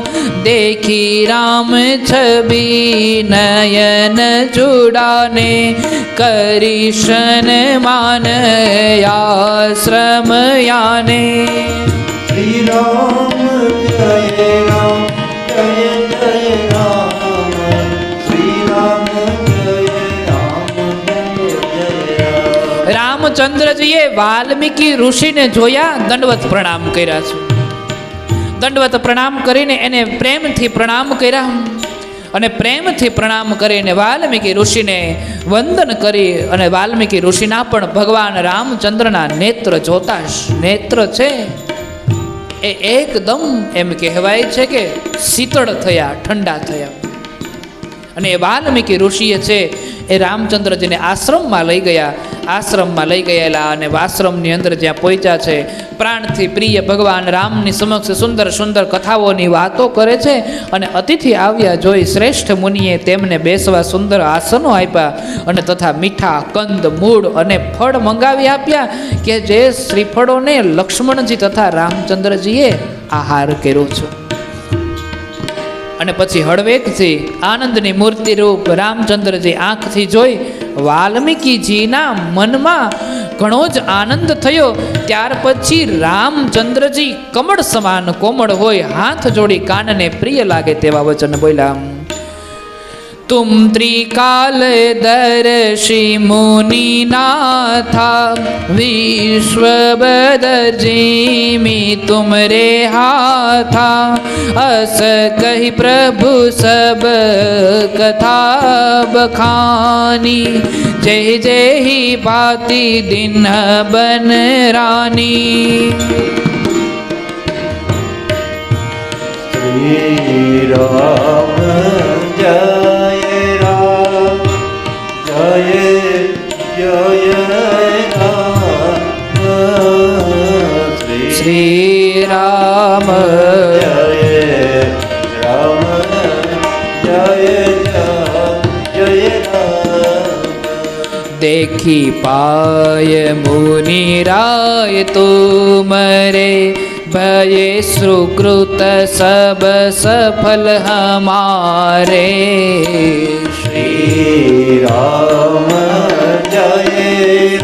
દેખી રામ છબી નયન જુડાને કરીશન માન આશ્રમ યાને. શ્રી રામ જય રામ જય જય રામ શ્રી રામ જય રામ જય જય રામ. રામચંદ્રજીએ વાલ્મીકી ઋષિને જોયા, દંડવત પ્રણામ કર્યા છે. દંડવત પ્રણામ કરીને એને પ્રેમથી પ્રણામ કર્યા અને પ્રેમથી પ્રણામ કરીને વાલ્મીકી ઋષિને વંદન કરી અને વાલ્મીકી ઋષિના પણ ભગવાન રામચંદ્રના નેત્ર જોતા નેત્ર છે એ એકદમ એમ કહેવાય છે કે શીતળ થયા, ઠંડા થયા. અને એ વાલ્મીકી ઋષિએ છે એ રામચંદ્રજીને આશ્રમમાં લઈ ગયા. આશ્રમમાં લઈ ગયેલા અને આશ્રમની અંદર જ્યાં પહોંચ્યા છે, પ્રાણથી પ્રિય ભગવાન રામની સમક્ષ સુંદર સુંદર કથાઓની વાતો કરે છે. અને અતિથિ આવ્યા જોઈ શ્રેષ્ઠ મુનિએ તેમને બેસવા સુંદર આસનો આપ્યા અને તથા મીઠા કંદ મૂળ અને ફળ મંગાવી આપ્યા કે જે શ્રીફળોને લક્ષ્મણજી તથા રામચંદ્રજીએ આહાર કર્યો છે. અને પછી હળવેકથી આનંદની મૂર્તિ રૂપ રામચંદ્રજી આંખથી જોઈ વાલ્મીકીજીના મનમાં ઘણો જ આનંદ થયો. ત્યાર પછી રામચંદ્રજી કમળ સમાન કોમળ હોય, હાથ જોડી કાનને પ્રિય લાગે તેવા વચન બોલ્યા. तुम त्रिकालदर्शी मुनिनाथा विश्वबदर्जिमी तुमरे हाथा अस कही प्रभु सब कथा बखानी जय जय ही भाती दिन बन रानी. શ્રી રામ જય રામ જય જય રામ શ્રી રામ જય રામ જય જય રામ. देखी पाय मुनि राय तुमरे भये सुकृत सब सफल हमारे. શ્રી રામ જય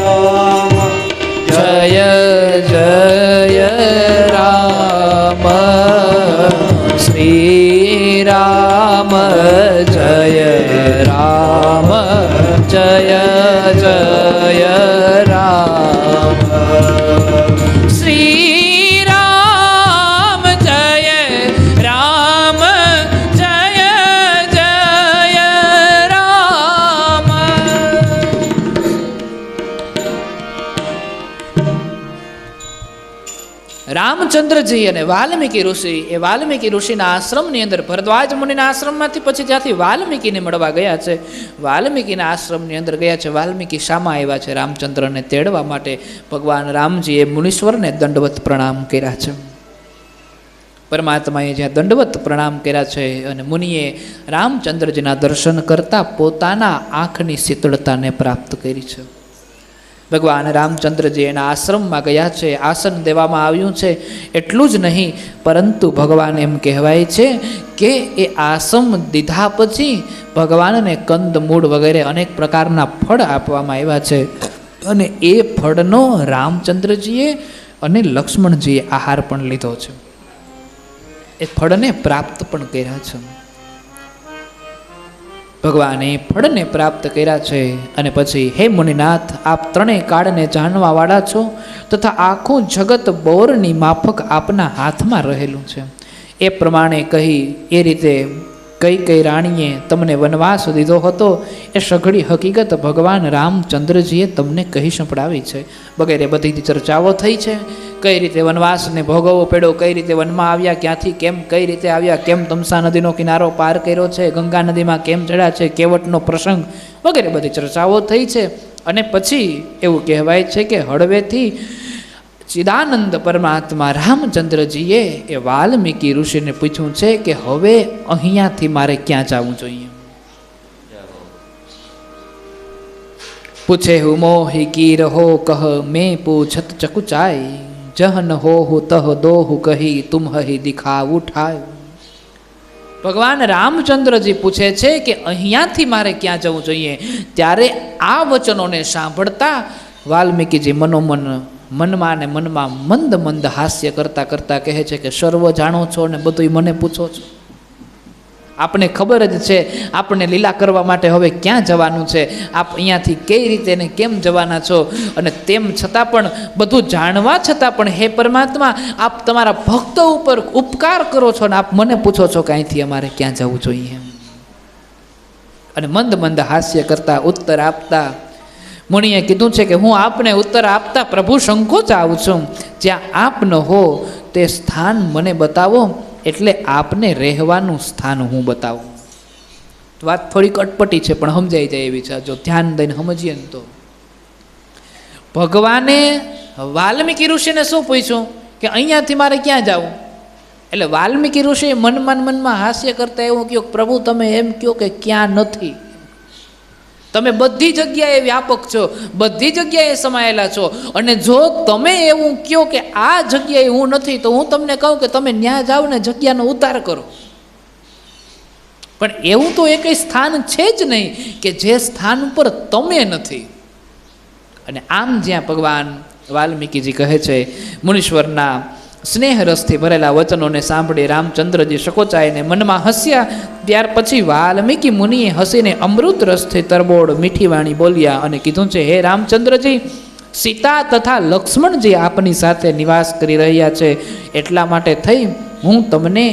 રામ जय जय राम श्री राम जय राम जय जय राम श्री राम जय राम जय जय राम. રામચંદ્રજી અને વાલ્મીકી ઋષિ એ વાલ્મીકી ઋષિના આશ્રમની અંદર ભરદ્વાજ મુનિના આશ્રમમાંથી પછી જ્યાંથી વાલ્મીકીને મળવા ગયા છે, વાલ્મીકીના આશ્રમની અંદર ગયા છે. વાલ્મીકી શામાં આવ્યા છે? રામચંદ્રને તેડવા માટે. ભગવાન રામજીએ મુનીશ્વરને દંડવત પ્રણામ કર્યા છે. પરમાત્માએ જ્યાં દંડવત પ્રણામ કર્યા છે અને મુનિએ રામચંદ્રજીના દર્શન કરતા પોતાના આંખની શીતળતાને પ્રાપ્ત કરી છે. ભગવાન રામચંદ્રજી એના આશ્રમમાં ગયા છે, આસન દેવામાં આવ્યું છે. એટલું જ નહીં, પરંતુ ભગવાન એમ કહેવાય છે કે એ આસન દીધા પછી ભગવાનને કંદ મૂળ વગેરે અનેક પ્રકારના ફળ આપવામાં આવ્યા છે અને એ ફળનો રામચંદ્રજીએ અને લક્ષ્મણજીએ આહાર પણ લીધો છે. એ ફળને પ્રાપ્ત પણ કર્યા છે. ભગવાને ફળને પ્રાપ્ત કર્યા છે. અને પછી હે મુનિનાથ, આપ ત્રણેય કાળને જાણવા વાળા છો તથા આખું જગત બોરની માફક આપના હાથમાં રહેલું છે. એ પ્રમાણે કહી એ રીતે કઈ રાણીએ તમને વનવાસ દીધો હતો એ સઘળી હકીકત ભગવાન રામચંદ્રજીએ તમને કહી સંભળાવી છે. વગેરે બધી ચર્ચાઓ થઈ છે. કઈ રીતે વનવાસને ભોગવવો પડ્યો, કઈ રીતે વનમાં આવ્યા, ક્યાંથી કેમ, કઈ રીતે આવ્યા, કેમ તમસા નદીનો કિનારો પાર કર્યો છે, ગંગા નદીમાં કેમ ચડ્યા છે, કેવટનો પ્રસંગ વગેરે બધી ચર્ચાઓ થઈ છે. અને પછી એવું કહેવાય છે કે હળવેથી ચિદાનંદ પરમાત્મા રામચંદ્રજીએ એ વાલ્મીકી ઋષિને પૂછ્યું છે કે હવે અહીંયાથી મારે ક્યાં જવું જોઈએ. પૂછે હું મોહી કી રહો કહ મેં પૂછત ચકુચાય જહન હો હું તહ દો હું કહી તુમ હી દિખાવ ઉઠાય. ભગવાન રામચંદ્રજી પૂછે છે કે અહીંયાથી મારે ક્યાં જવું જોઈએ. ત્યારે આ વચનોને સાંભળતા વાલ્મીકીજી મનમાં ને મનમાં મંદ મંદ હાસ્ય કરતા કરતા કહે છે કે સર્વ જાણો છો ને બધું મને પૂછો છો. આપને ખબર જ છે આપણને લીલા કરવા માટે હવે ક્યાં જવાનું છે, આપ અહીંયાથી કઈ રીતે ને કેમ જવાના છો. અને તેમ છતાં પણ બધું જાણવા છતાં પણ હે પરમાત્મા, આપ તમારા ભક્તો ઉપર ઉપકાર કરો છો ને આપ મને પૂછો છો કે અહીંથી અમારે ક્યાં જવું જોઈએ. અને મંદ મંદ હાસ્ય કરતા ઉત્તર આપતા મુનિએ કીધું છે કે હું આપને ઉત્તર આપતા પ્રભુ સંકોચ આવું છું. જ્યાં આપ ન હો તે સ્થાન મને બતાવો, એટલે આપને રહેવાનું સ્થાન હું બતાવું. વાત થોડીક અટપટી છે પણ સમજાઈ જાય એવી છે, જો ધ્યાન દઈને સમજીએ ને તો. ભગવાને વાલ્મીકી ઋષિને શું પૂછ્યું કે અહીંયાથી મારે ક્યાં જવું. એટલે વાલ્મીકી ઋષિએ મનમાં હાસ્ય કરતા એવું કહ્યું, પ્રભુ તમે એમ કહો કે ક્યાં નથી, તમે બધી જગ્યાએ વ્યાપક છો, બધી જગ્યાએ સમાયેલા છો. અને જો તમે એવું કહો કે આ જગ્યાએ હું નથી, તો હું તમને કહું કે તમે ન્યા જાઓ ને જગ્યાનો ઉતાર કરો. પણ એવું તો એકય સ્થાન છે જ નહીં કે જે સ્થાન ઉપર તમે નથી. અને આમ જ્યાં ભગવાન વાલ્મીકીજી કહે છે, મુનીશ્વરના સ્નેહ રસથી ભરેલા વચનોને સાંભળી રામચંદ્રજી સકોચાઈને મનમાં હસ્યા. ત્યાર પછી વાલ્મીકી મુનિએ હસીને અમૃત રસથી તરબોળ મીઠી વાણી બોલ્યા અને કીધું છે, હે રામચંદ્રજી, સીતા તથા લક્ષ્મણજી આપની સાથે નિવાસ કરી રહ્યા છે, એટલા માટે થઈ હું તમને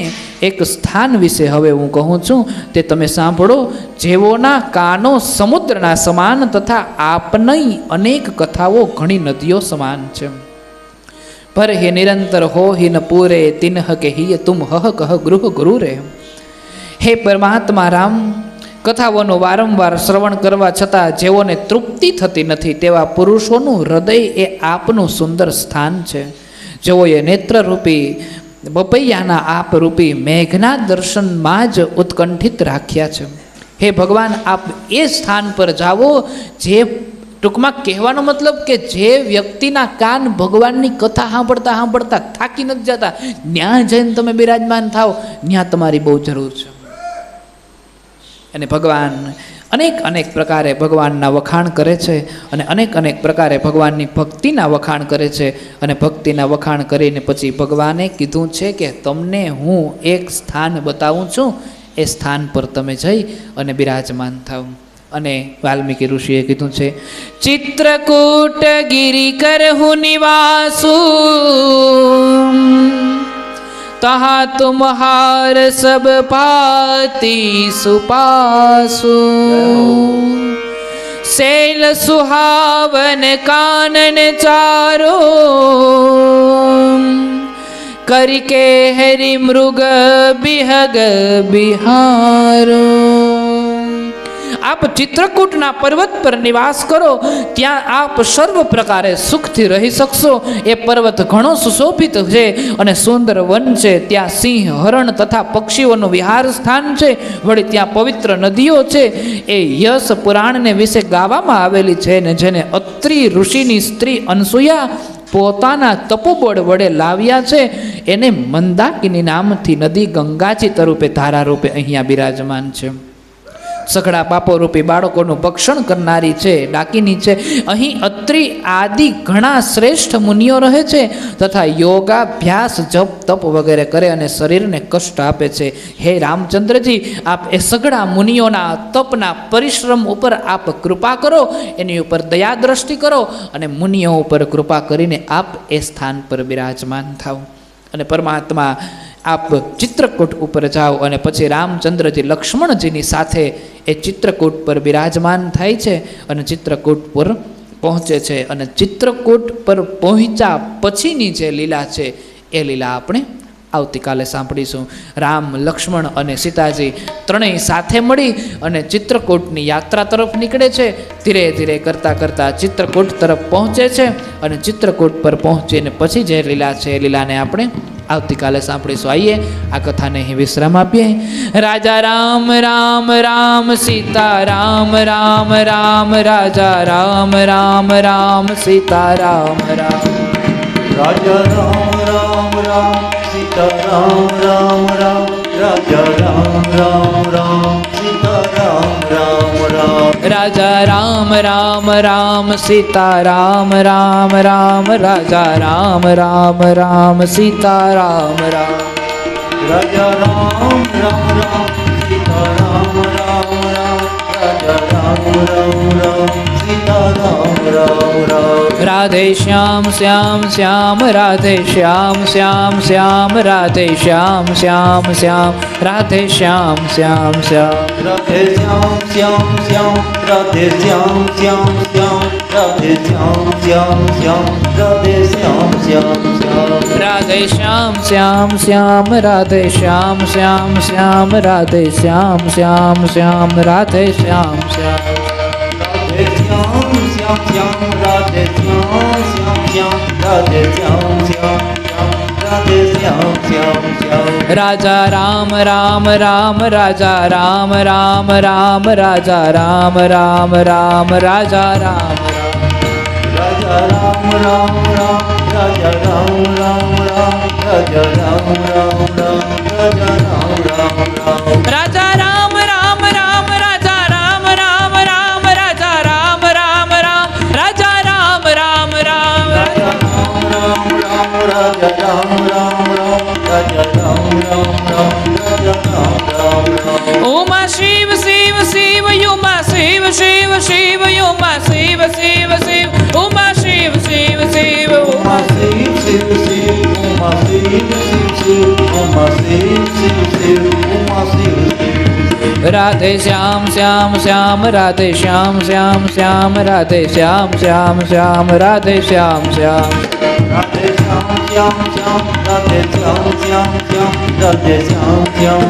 એક સ્થાન વિશે હવે હું કહું છું, તે તમે સાંભળો. જેઓના કાનો સમુદ્રના સમાન તથા આપની અનેક કથાઓ ઘણી નદીઓ સમાન છે. પર હે નિરંતર હો હિ ન પૂરે તિન્હ કે હિય તુમ હહ કહ ગૃહ ગુરુ રે. હે પરમાત્મા રામ, કથાઓનું વારંવાર શ્રવણ કરવા છતાં જેઓને તૃપ્તિ થતી નથી તેવા પુરુષોનું હૃદય એ આપનું સુંદર સ્થાન છે. જેઓએ નેત્રરૂપી બપૈયાના આપ રૂપી મેઘના દર્શનમાં જ ઉત્કંઠિત રાખ્યા છે. હે ભગવાન, આપ એ સ્થાન પર જાઓ જે, ટૂંકમાં કહેવાનો મતલબ કે જે વ્યક્તિના કાન ભગવાનની કથા સાંભળતા સાંભળતા થાકી નથી જતા, ત્યાં જઈને તમે બિરાજમાન થાવ, ત્યાં તમારી બહુ જરૂર છે. અને ભગવાન અનેક પ્રકારે ભગવાનના વખાણ કરે છે અને અનેક પ્રકારે ભગવાનની ભક્તિના વખાણ કરે છે. અને ભક્તિના વખાણ કરીને પછી ભગવાને કીધું છે કે તમને હું એક સ્થાન બતાવું છું, એ સ્થાન પર તમે જઈ અને બિરાજમાન થાવ. અને વાલ્મીકી ઋષિએ કીધું છે, ચિત્રકૂટ ગિરી કરહુ નિવાસુ તહા તુમ્હાર સબ પાતી સુપાસુ. શૈલ સુહાવન કાનન ચારો કરકે હરિ મૃગ બિહગ બિહારો. આપ ચિત્રકૂટના પર્વત પર નિવાસ કરો, ત્યાં આપ સર્વ પ્રકારે સુખથી રહી શકશો. એ પર્વત ઘણો સુશોભિત છે અને સુંદર વન છે. ત્યાં સિંહ, હરણ તથા પક્ષીઓનું વિહાર સ્થાન છે. વળી ત્યાં પવિત્ર નદીઓ છે. એ યશ પુરાણને વિશે ગાવામાં આવેલી છે ને જેને અત્રિ ઋષિની સ્ત્રી અનસુયા પોતાના તપોબળ વડે લાવ્યા છે, એને મંદાકિની નામથી નદી ગંગાજી તરૂપે ધારા રૂપે અહીંયા બિરાજમાન છે. સઘળા પાપોરૂપી બાળકોનું ભક્ષણ કરનારી છે, ડાકીની છે. અહીં અત્રિ આદિ ઘણા શ્રેષ્ઠ મુનિઓ રહે છે તથા યોગાભ્યાસ જપ તપ વગેરે કરે અને શરીરને કષ્ટ આપે છે. હે રામચંદ્રજી, આપ એ સઘળા મુનિઓના તપના પરિશ્રમ ઉપર આપ કૃપા કરો, એની ઉપર દયા દ્રષ્ટિ કરો અને મુનિઓ ઉપર કૃપા કરીને આપ એ સ્થાન પર બિરાજમાન થાઓ. અને પરમાત્મા આપ ચિત્રકૂટ ઉપર જાઓ અને પછી રામચંદ્રજી લક્ષ્મણજીની સાથે એ ચિત્રકૂટ પર બિરાજમાન થાય છે અને ચિત્રકૂટ પર પહોંચે છે. અને ચિત્રકૂટ પર પહોંચ્યા પછીની જે લીલા છે એ લીલા આપણે આવતીકાલે સાંભળીશું. રામ, લક્ષ્મણ અને સીતાજી ત્રણેય સાથે મળી અને ચિત્રકૂટની યાત્રા તરફ નીકળે છે. ધીરે ધીરે કરતાં કરતાં ચિત્રકૂટ તરફ પહોંચે છે અને ચિત્રકૂટ પર પહોંચીને પછી જે લીલા છે એ લીલાને આપણે આવતીકાલે સાંભળીશું. આઈએ આ કથાને અહીં વિશ્રામ આપીએ. રાજા રામ રામ રામ સીતા રામ રામ રામ રાજા રામ રામ રામ સીતા રામ રામ. રાજા રામ રામ રામ સીતા રામ રામ રામ રાજા રામ રામ રામ સીતા રામ રામ રામ. રાજા રામ રામ રામ સીતા રામ રામ રામ રાજા રામ રામ રામ સીતા રામ રામ. રાજા રામ રામ રામ સીતા રામ રામ રામ રાજા રામ રામ રામ સીતા રામ રામ રામ. રાધે શ્યામ શ્યામ શ્યામ રાધે શ્યામ શ્યામ શ્યામ રાધે શ્યામ શ્યામ શ્યામ રાધે શ્યામ શ્યામ શ્યામ. રાધે શ્યામ શ્યામ શ્યામ રાધે શ્યામ શ્યામ શ્યામ રાધે શ્યામ શ્યામ શ્યામ રાધે શ્યામ શ્યામ શ્યામ. રાધે શ્યામ શ્યામ શ્યામ રાધે શ્યામ શ્યામ શ્યામ રાધે શ્યામ શ્યામ શ્યામ રાધે શ્યામ શ્યામ. રાધે શ્યામ શ્યામ શ્યામ રાધે શ્યામ શ્યામ શ્યામ રાધે શ્યામ શ્યામ શ્યામ રાધે શ્યામ શ્યામ શ્યામ. રાજા રામ રામ રામ રાજા રામ રામ રામ રાજા રામ રામ રામ રાજા રામ રામ. રાજા રામ રામ રામ રાજા રામ રામ રામ રાજા રામ રામ રામ રાજા રામ રામ રામ. રાજા રામ રામ રામ રાજા રામ રામ રામ રાજા રામ રામ રામ રાજા રામ રામ રામ. રાજા રામ રામ રામ રાજા રામ રામ રામ રાજા રામ રામ રામ રાજા રામ રામ રામ. ઉમા શિવ શિવ શિવ યુમા શિવ શિવ શિવ યુમા શિવ શિવ શિવ ઉમા શિવ શિવ શિવ ઉમા. શિવ શિવ શિવ ઉમા શિવ શિવ શિવ ઉમા શિવ શિવ શિવ ઉમા શિવ શિવ. રાધે શ્યામ શ્યામ શ્યામ રાધે શ્યામ શ્યામ શ્યામ રાધે શ્યામ શ્યામ શ્યામ રાધે શ્યામ શ્યામ. રાધે શ્યામ શ્યામ શ્યામ રાધે શ્યામ શ્યામ શ્યામ રાધે શ્યામ શ્યામ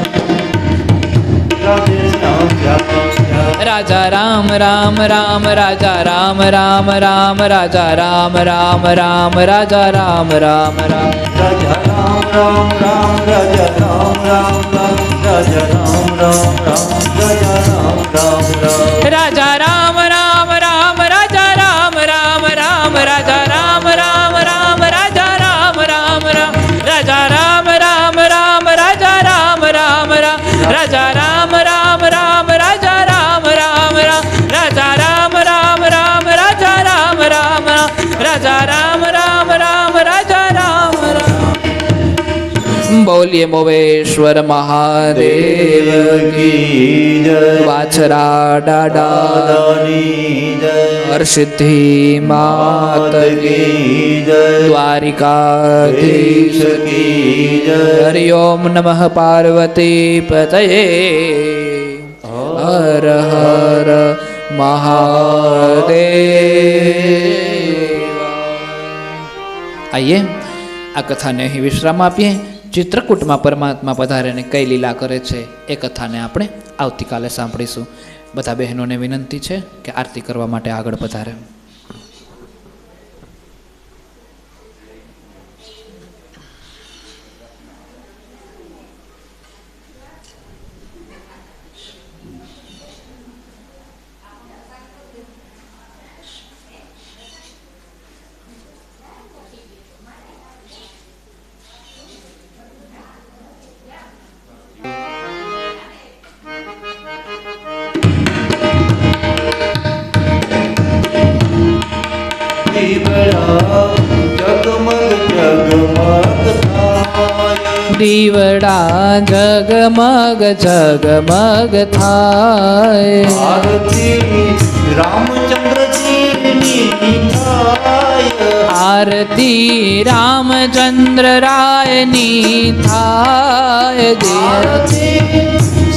રાધે શ્યામ શ્યામ શ્યામ. રાજા રામ રામ રામ રાજા રામ રામ રામ રાજા રામ રામ રામ રાજા રામ રામ રામ. રાજા રામ રામ રામ રાજા રામ રામ રામ રાજા રામ રામ રામ રાજા રામ રામ રામ. રાજા રામ રામ રામ રાજા રામ રામ રામ રાજા રામ રામ રામ રાજા રામ રામ રામ. રાજા રામ રામ રામ રાજા રામ રામ રામ રાજા રામ રામ રામ રાજા રામ રામ રામ રાજા રામ રામ રામ રાજા રામ રામ રામ રાજા રામ રામ રામ રાજા રામ રામ. બોલીએ મોવેશ્વર મહાદેવ કી જય. વાછરા ડાડા દાદાની જય. હરસિદ્ધિ માત કી જય. દ્વારિકાધીશ કી જય. હરિ ઓમ નમઃ પાર્વતી પતયે હર હર મહાદેવ. આઈએ આ કથાને અહીં વિશ્રામ આપીએ. ચિત્રકૂટમાં પરમાત્મા પધારીને કઈ લીલા કરે છે એ કથાને આપણે આવતીકાલે સાંભળીશું. બધા બહેનોને વિનંતી છે કે આરતી કરવા માટે આગળ પધારે. દીવડા જગમગ જગમગ થાય દીવડા જગમગ જગમગ થાય આરતી રામચંદ્રજીની થાય આરતી રામચંદ્ર રાયની થાય આરતી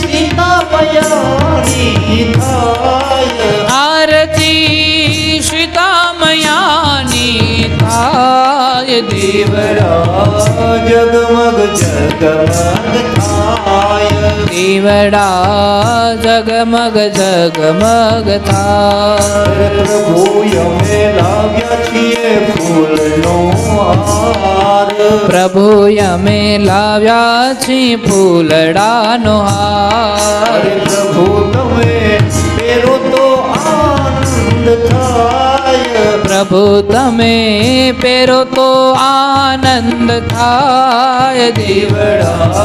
સીતા પયાની થાય આરતી સીતામયાની થાય દીવડા જગમગ જગમગ થાય દીવડા જગમગ જગમગ થાય પ્રભુ અમે લાવ્યા છીએ ફૂલનો હાર પ્રભુ અમે લાવ્યા છીએ ફૂલડાનો હાર પ્રભુ તમે પહેરો તો આનંદ થાય પ્રભુ તમે પહેરો તો આનંદ થાય દીવડા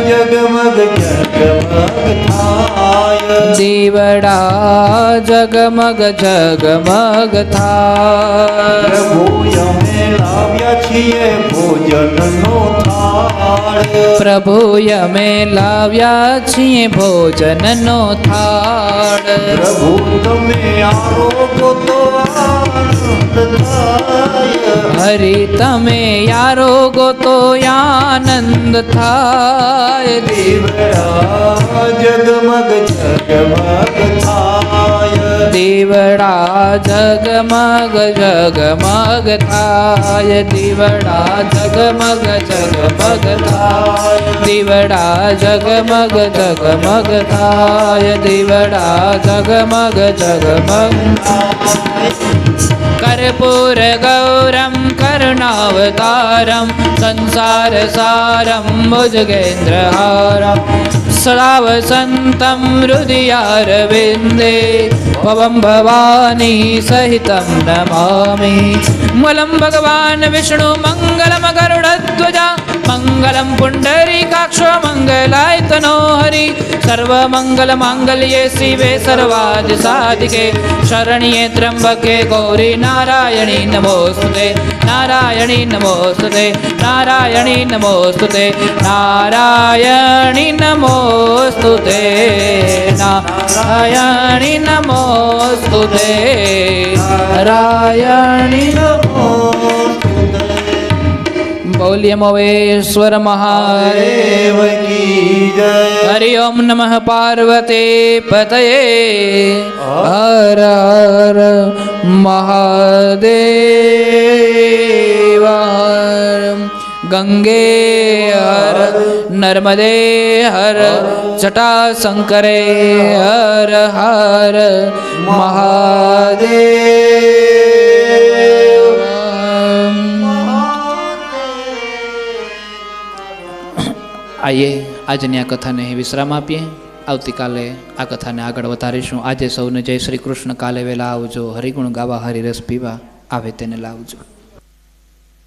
જગમગ જગમગ થાય દીવડા જગમગ જગમગ થાય પ્રભુ અમે લાવ્યા છીએ ભોજનનો થાળ પ્રભુ અમે લાવ્યા છીએ ભોજનનો થાળ પ્રભુ તમે આરોગો તો આનંદ થાય હરિ તમે યારો ગોતો આનંદ થાય દીવડા જગમગ જગમગ થાય દીવડા જગમગ જગમગ થાય દીવડા જગમગ જગમગ થાય દીવડા જગમગ જગમગ થાય દીવડા જગમગ જગમગ કર્પૂર ગૌરમ કરુણાવતારમ સંસાર સારમ ભુજગેન્દ્રહારમ સદા વસંતમ હૃદયારવિંદે ભવમ ભવાની સહિતમ નમામિ મલમ ભગવાન વિષ્ણુ મંગલમ ગરુડધ્વજા મંગલમ પુંડરીકાક્ષો મંગલાય તનો હરિ સર્વમંગલમાંગલ્યે શિવે સર્વાદિ સાધિકે શરણ્યે ત્ર્યંબકે ગૌરી નારાયણી નમોસ્તુતે નારાયણી નમોસ્તુતે નારાયણી નમોસ્તુતે નારાયણી નમોસ્તુતે નારાયણી નમોસ્તુતે નારાયણી નમોસ્તુતે બોલ્ય મવેશ્વર મહાદેવ દેવ કી જય હરિ ઓમ નમઃ પાર્વતી પતયે હર હર મહાદેવ હર ગંગે હર નર્મદે હર જટાશંકરે હર હર મહાદેવ આઈએ આજની આ કથાને અહીં વિશ્રામ આપીએ આવતીકાલે આ કથાને આગળ વધારીશું આજે સૌને જય શ્રી કૃષ્ણ કાલે વહેલા આવજો હરિગુણ ગાવા હરિરસ પીવા આવે તેને લાવજો